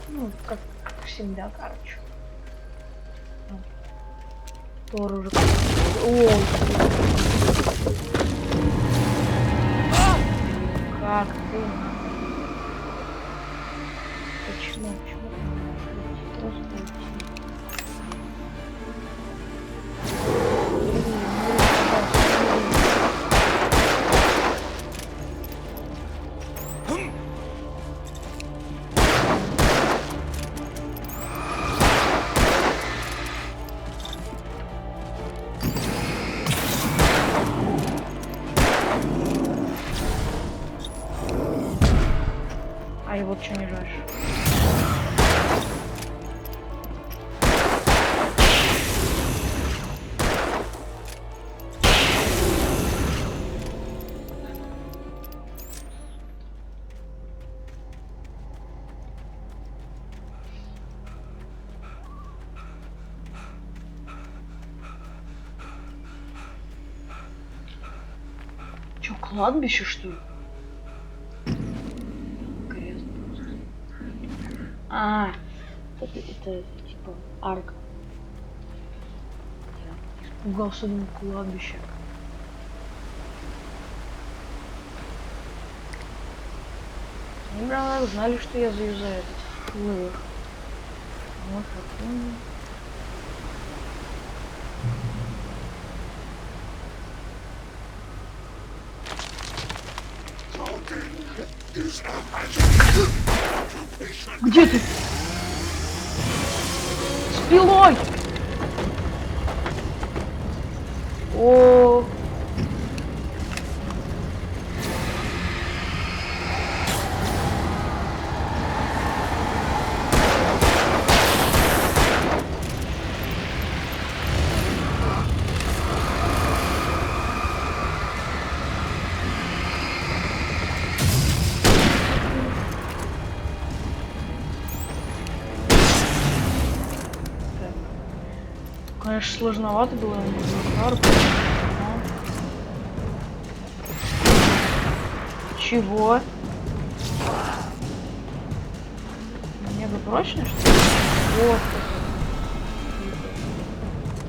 Ну, как всегда, короче. Тор уже... Ой, как ты? Почему? Почему ты не можешь уйти? Просто уйти. А и вот что не жашь. Чё, кладбище, что ли? Крест просто. А, это типа арка. Я испугался, думаю, кладбище. Они прям знали, что я заюзаю этот флэш. Вот такой. Где ты? С пилой! О. Конечно, сложновато было, Чего? Мега прочно, что ли? Вот это.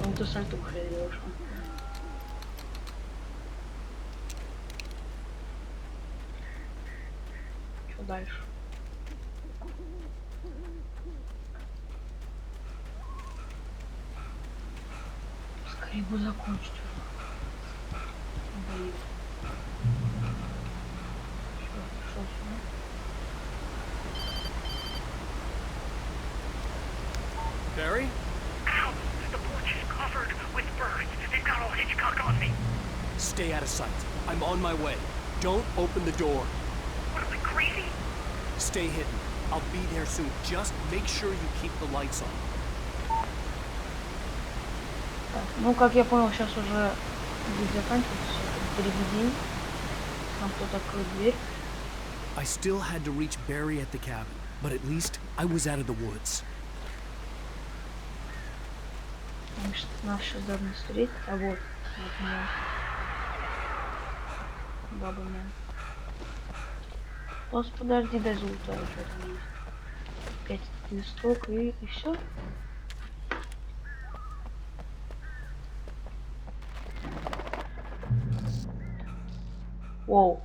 Ну ты сальтуху делаешь. Что дальше? Скорее бы закончить уже. Боюсь. Что сюда? Barry? Ow! The porch is covered with birds. They've got all Hitchcock on me. Stay out of sight. I'm on my way. Don't open the door. What are we, crazy? Stay hidden. I'll be there soon. Just make sure you keep the lights on. Так, ну, как я понял, сейчас уже будет заканчиваться. Переведи. Там кто-то откроет дверь. I still had to reach Barry at the cabin, but at least I was out of the woods. Нас сейчас должны встретить. А вот меня. Баба Мэн. Просто подожди, дай золотое, что там есть. 5 листок и все. Воу.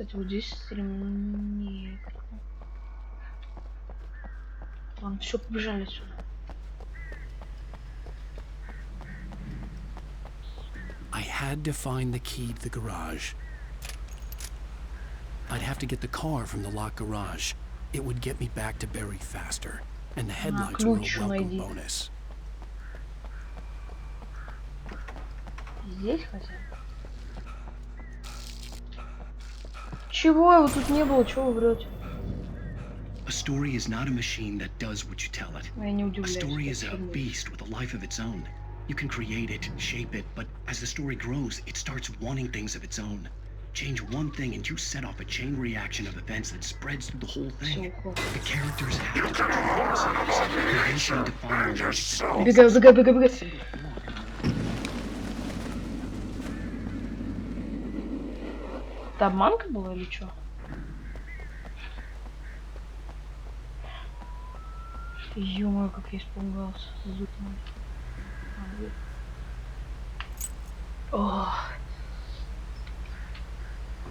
Кстати, вот здесь стремнее как-то. Ладно, все, побежали сюда. I had to find the key to the garage. I'd have to get the car from the locked garage. It would get me back to Barry faster. And the headlights were a welcome bonus. Здесь хотя бы? Чего его тут не было? Чего вы врете? A story is not a machine that does what you tell it. A story is a beast with a life of its own. You can create it, shape it, but as the story grows, it starts wanting things of its own. Change one thing and you set off a chain reaction of events that spreads through the whole thing. The characters have to control themselves. They need to follow their Бегай. Это обманка была или что? Ё-моё, как я испугался. Ох.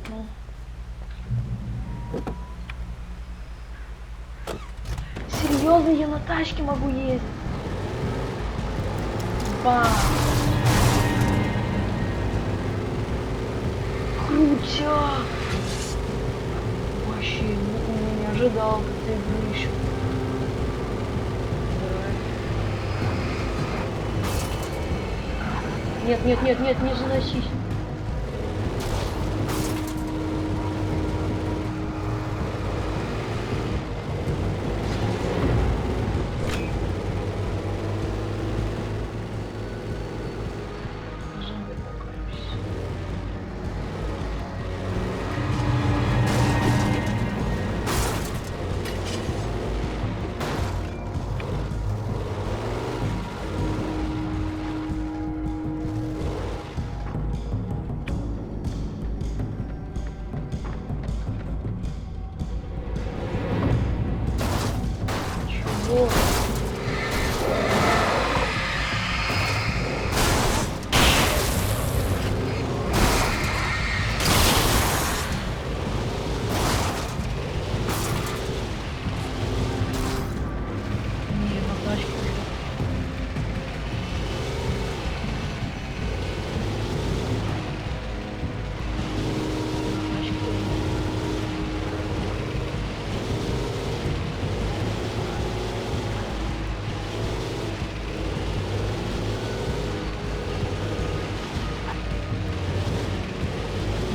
Ну. Серьезно, я на тачке могу ездить. Бам. Крутяк. Вообще, не ожидал этой игры еще. Нет, не заносись.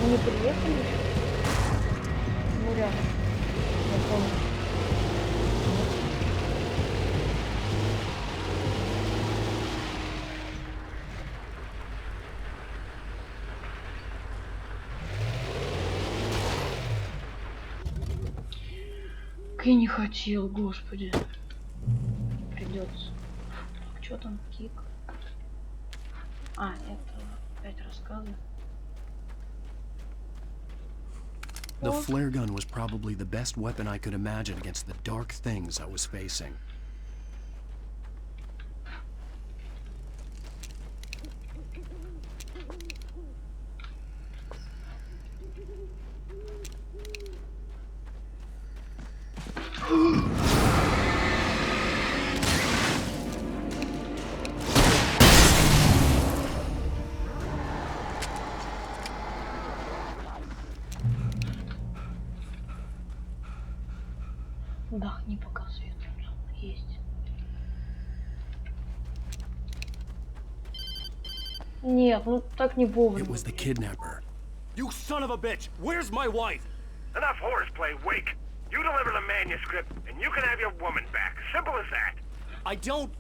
Не приехали еще? Ну реально. Я помню. Как я не хотел, господи. Придется. Что там, кик? А, это опять рассказы. The flare gun was probably the best weapon I could imagine against the dark things I was facing. Вдохни, пока свет есть. Нет, ну так не вовремя. It was the kidnapper. You son of a bitch! Where's my wife? Enough horseplay, Wake. You deliver the manuscript, and you can have your woman back. Simple as that. I don't...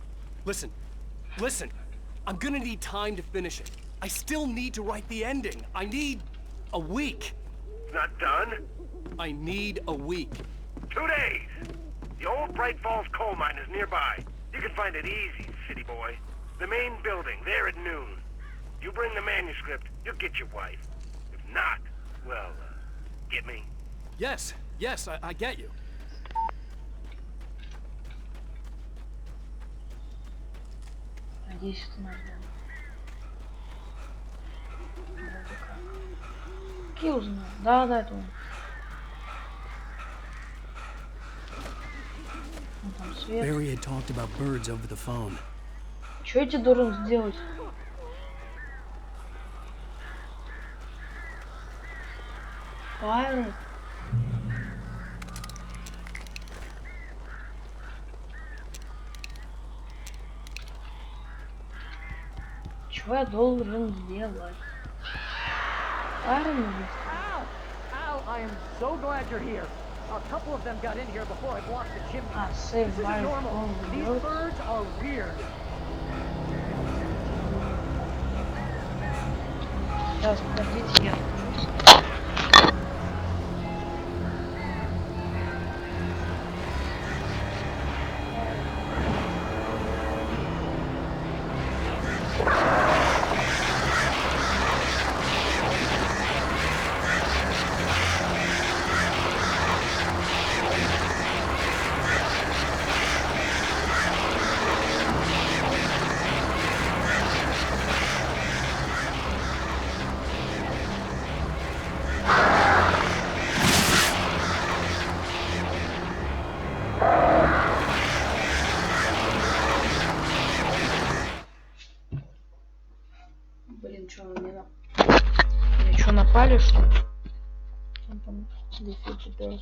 Listen. I'm gonna need time to finish it. I still need to write the ending. I need a week. It's not done? I need a week. 2 days. The old Bright Falls coal mine is nearby. You can find it easy, city boy. The main building, there at noon. You bring the manuscript, you'll get your wife. If not, well, get me? Yes, I get you. Надеюсь, это нормально. Какие узнал? Да, это он. свет. Barry had talked about birds over the phone. Что я тебе должен сделать? Fire. Что я должен сделать? Правильно. Al, I am so glad you're here. A couple of them got in here before I blocked the chimney. Save This isn't normal. These birds are weird. Сейчас, подождите, я... Блин, что мне на... Мне что, напали, что ли? Там defeat the boss.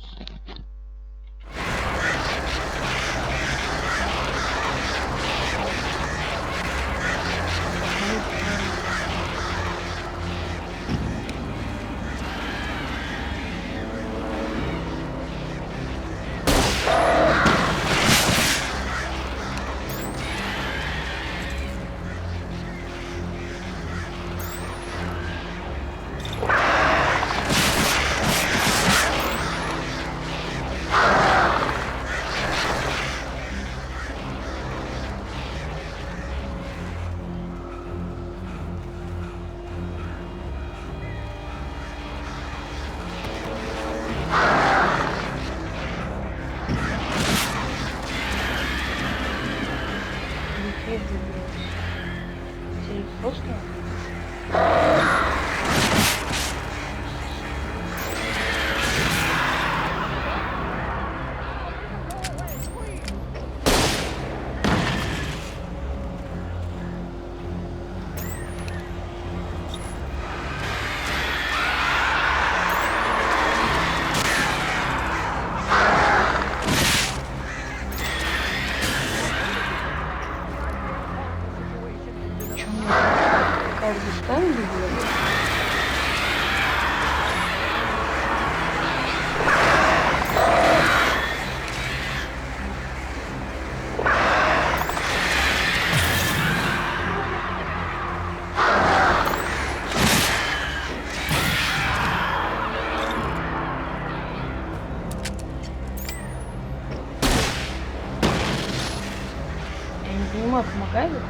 Помогает это?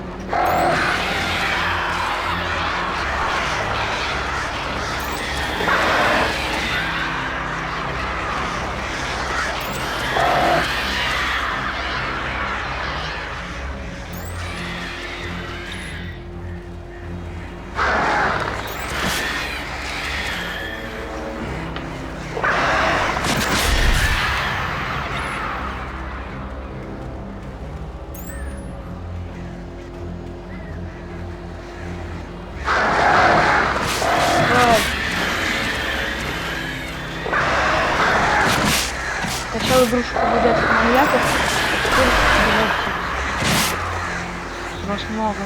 Сначала игрушку победят от маньяков, а теперь убивать. Нас много.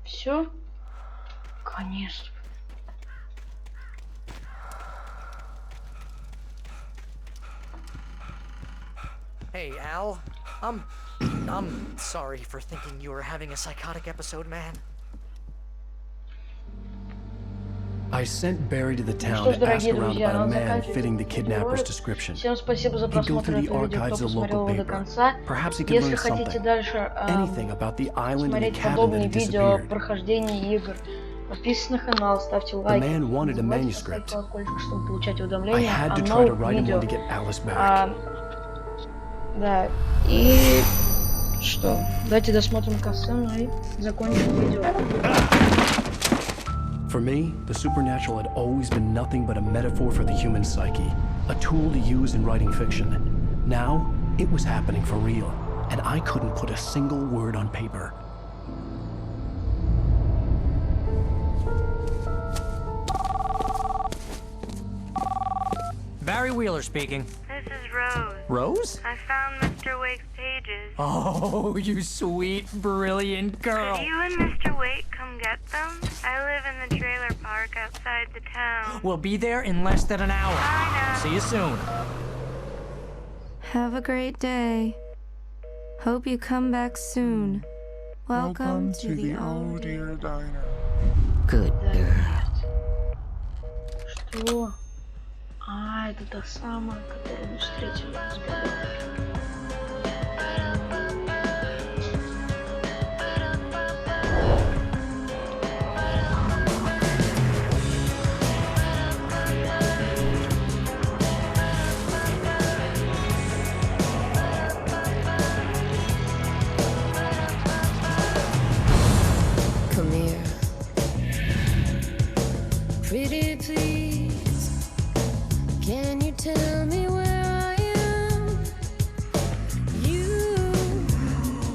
Все? Конечно. Hey, Al. I'm sorry for thinking you were having a psychotic episode, man. I sent Barry to the town to ask around about a man fitting the kidnapper's description. Всем спасибо за He'd go просмотр through the этого видео, кто archives of the посмотрел local его до paper. конца. Perhaps he could Если learn хотите something. дальше Anything about the island and the смотреть cabin that подобные had видео disappeared. прохождения игр, подписывайтесь на канал, ставьте лайки. The man wanted a Не забывайте manuscript. поставить колокольчик, чтобы получать I уведомления had о to try to новых write him видео. one to get Alice back. Да, и Что? Давайте досмотрим касцену и закончим видео. For me, the supernatural had always been nothing but a metaphor for the human psyche, a tool to use in writing fiction. Now, it was happening for real, and I couldn't put a single word on paper. Barry Wheeler speaking. This is Rose. Rose? I found Mr. Wake's pages. Oh, you sweet, brilliant girl. Could you and Mr. Wake come get them? I live in the trailer park outside the town. We'll be there in less than an hour. Bye now. See you soon. Have a great day. Hope you come back soon. Welcome to the Oh Dear Diner. Good girl. Что? А, это та самая, которую мы встретили.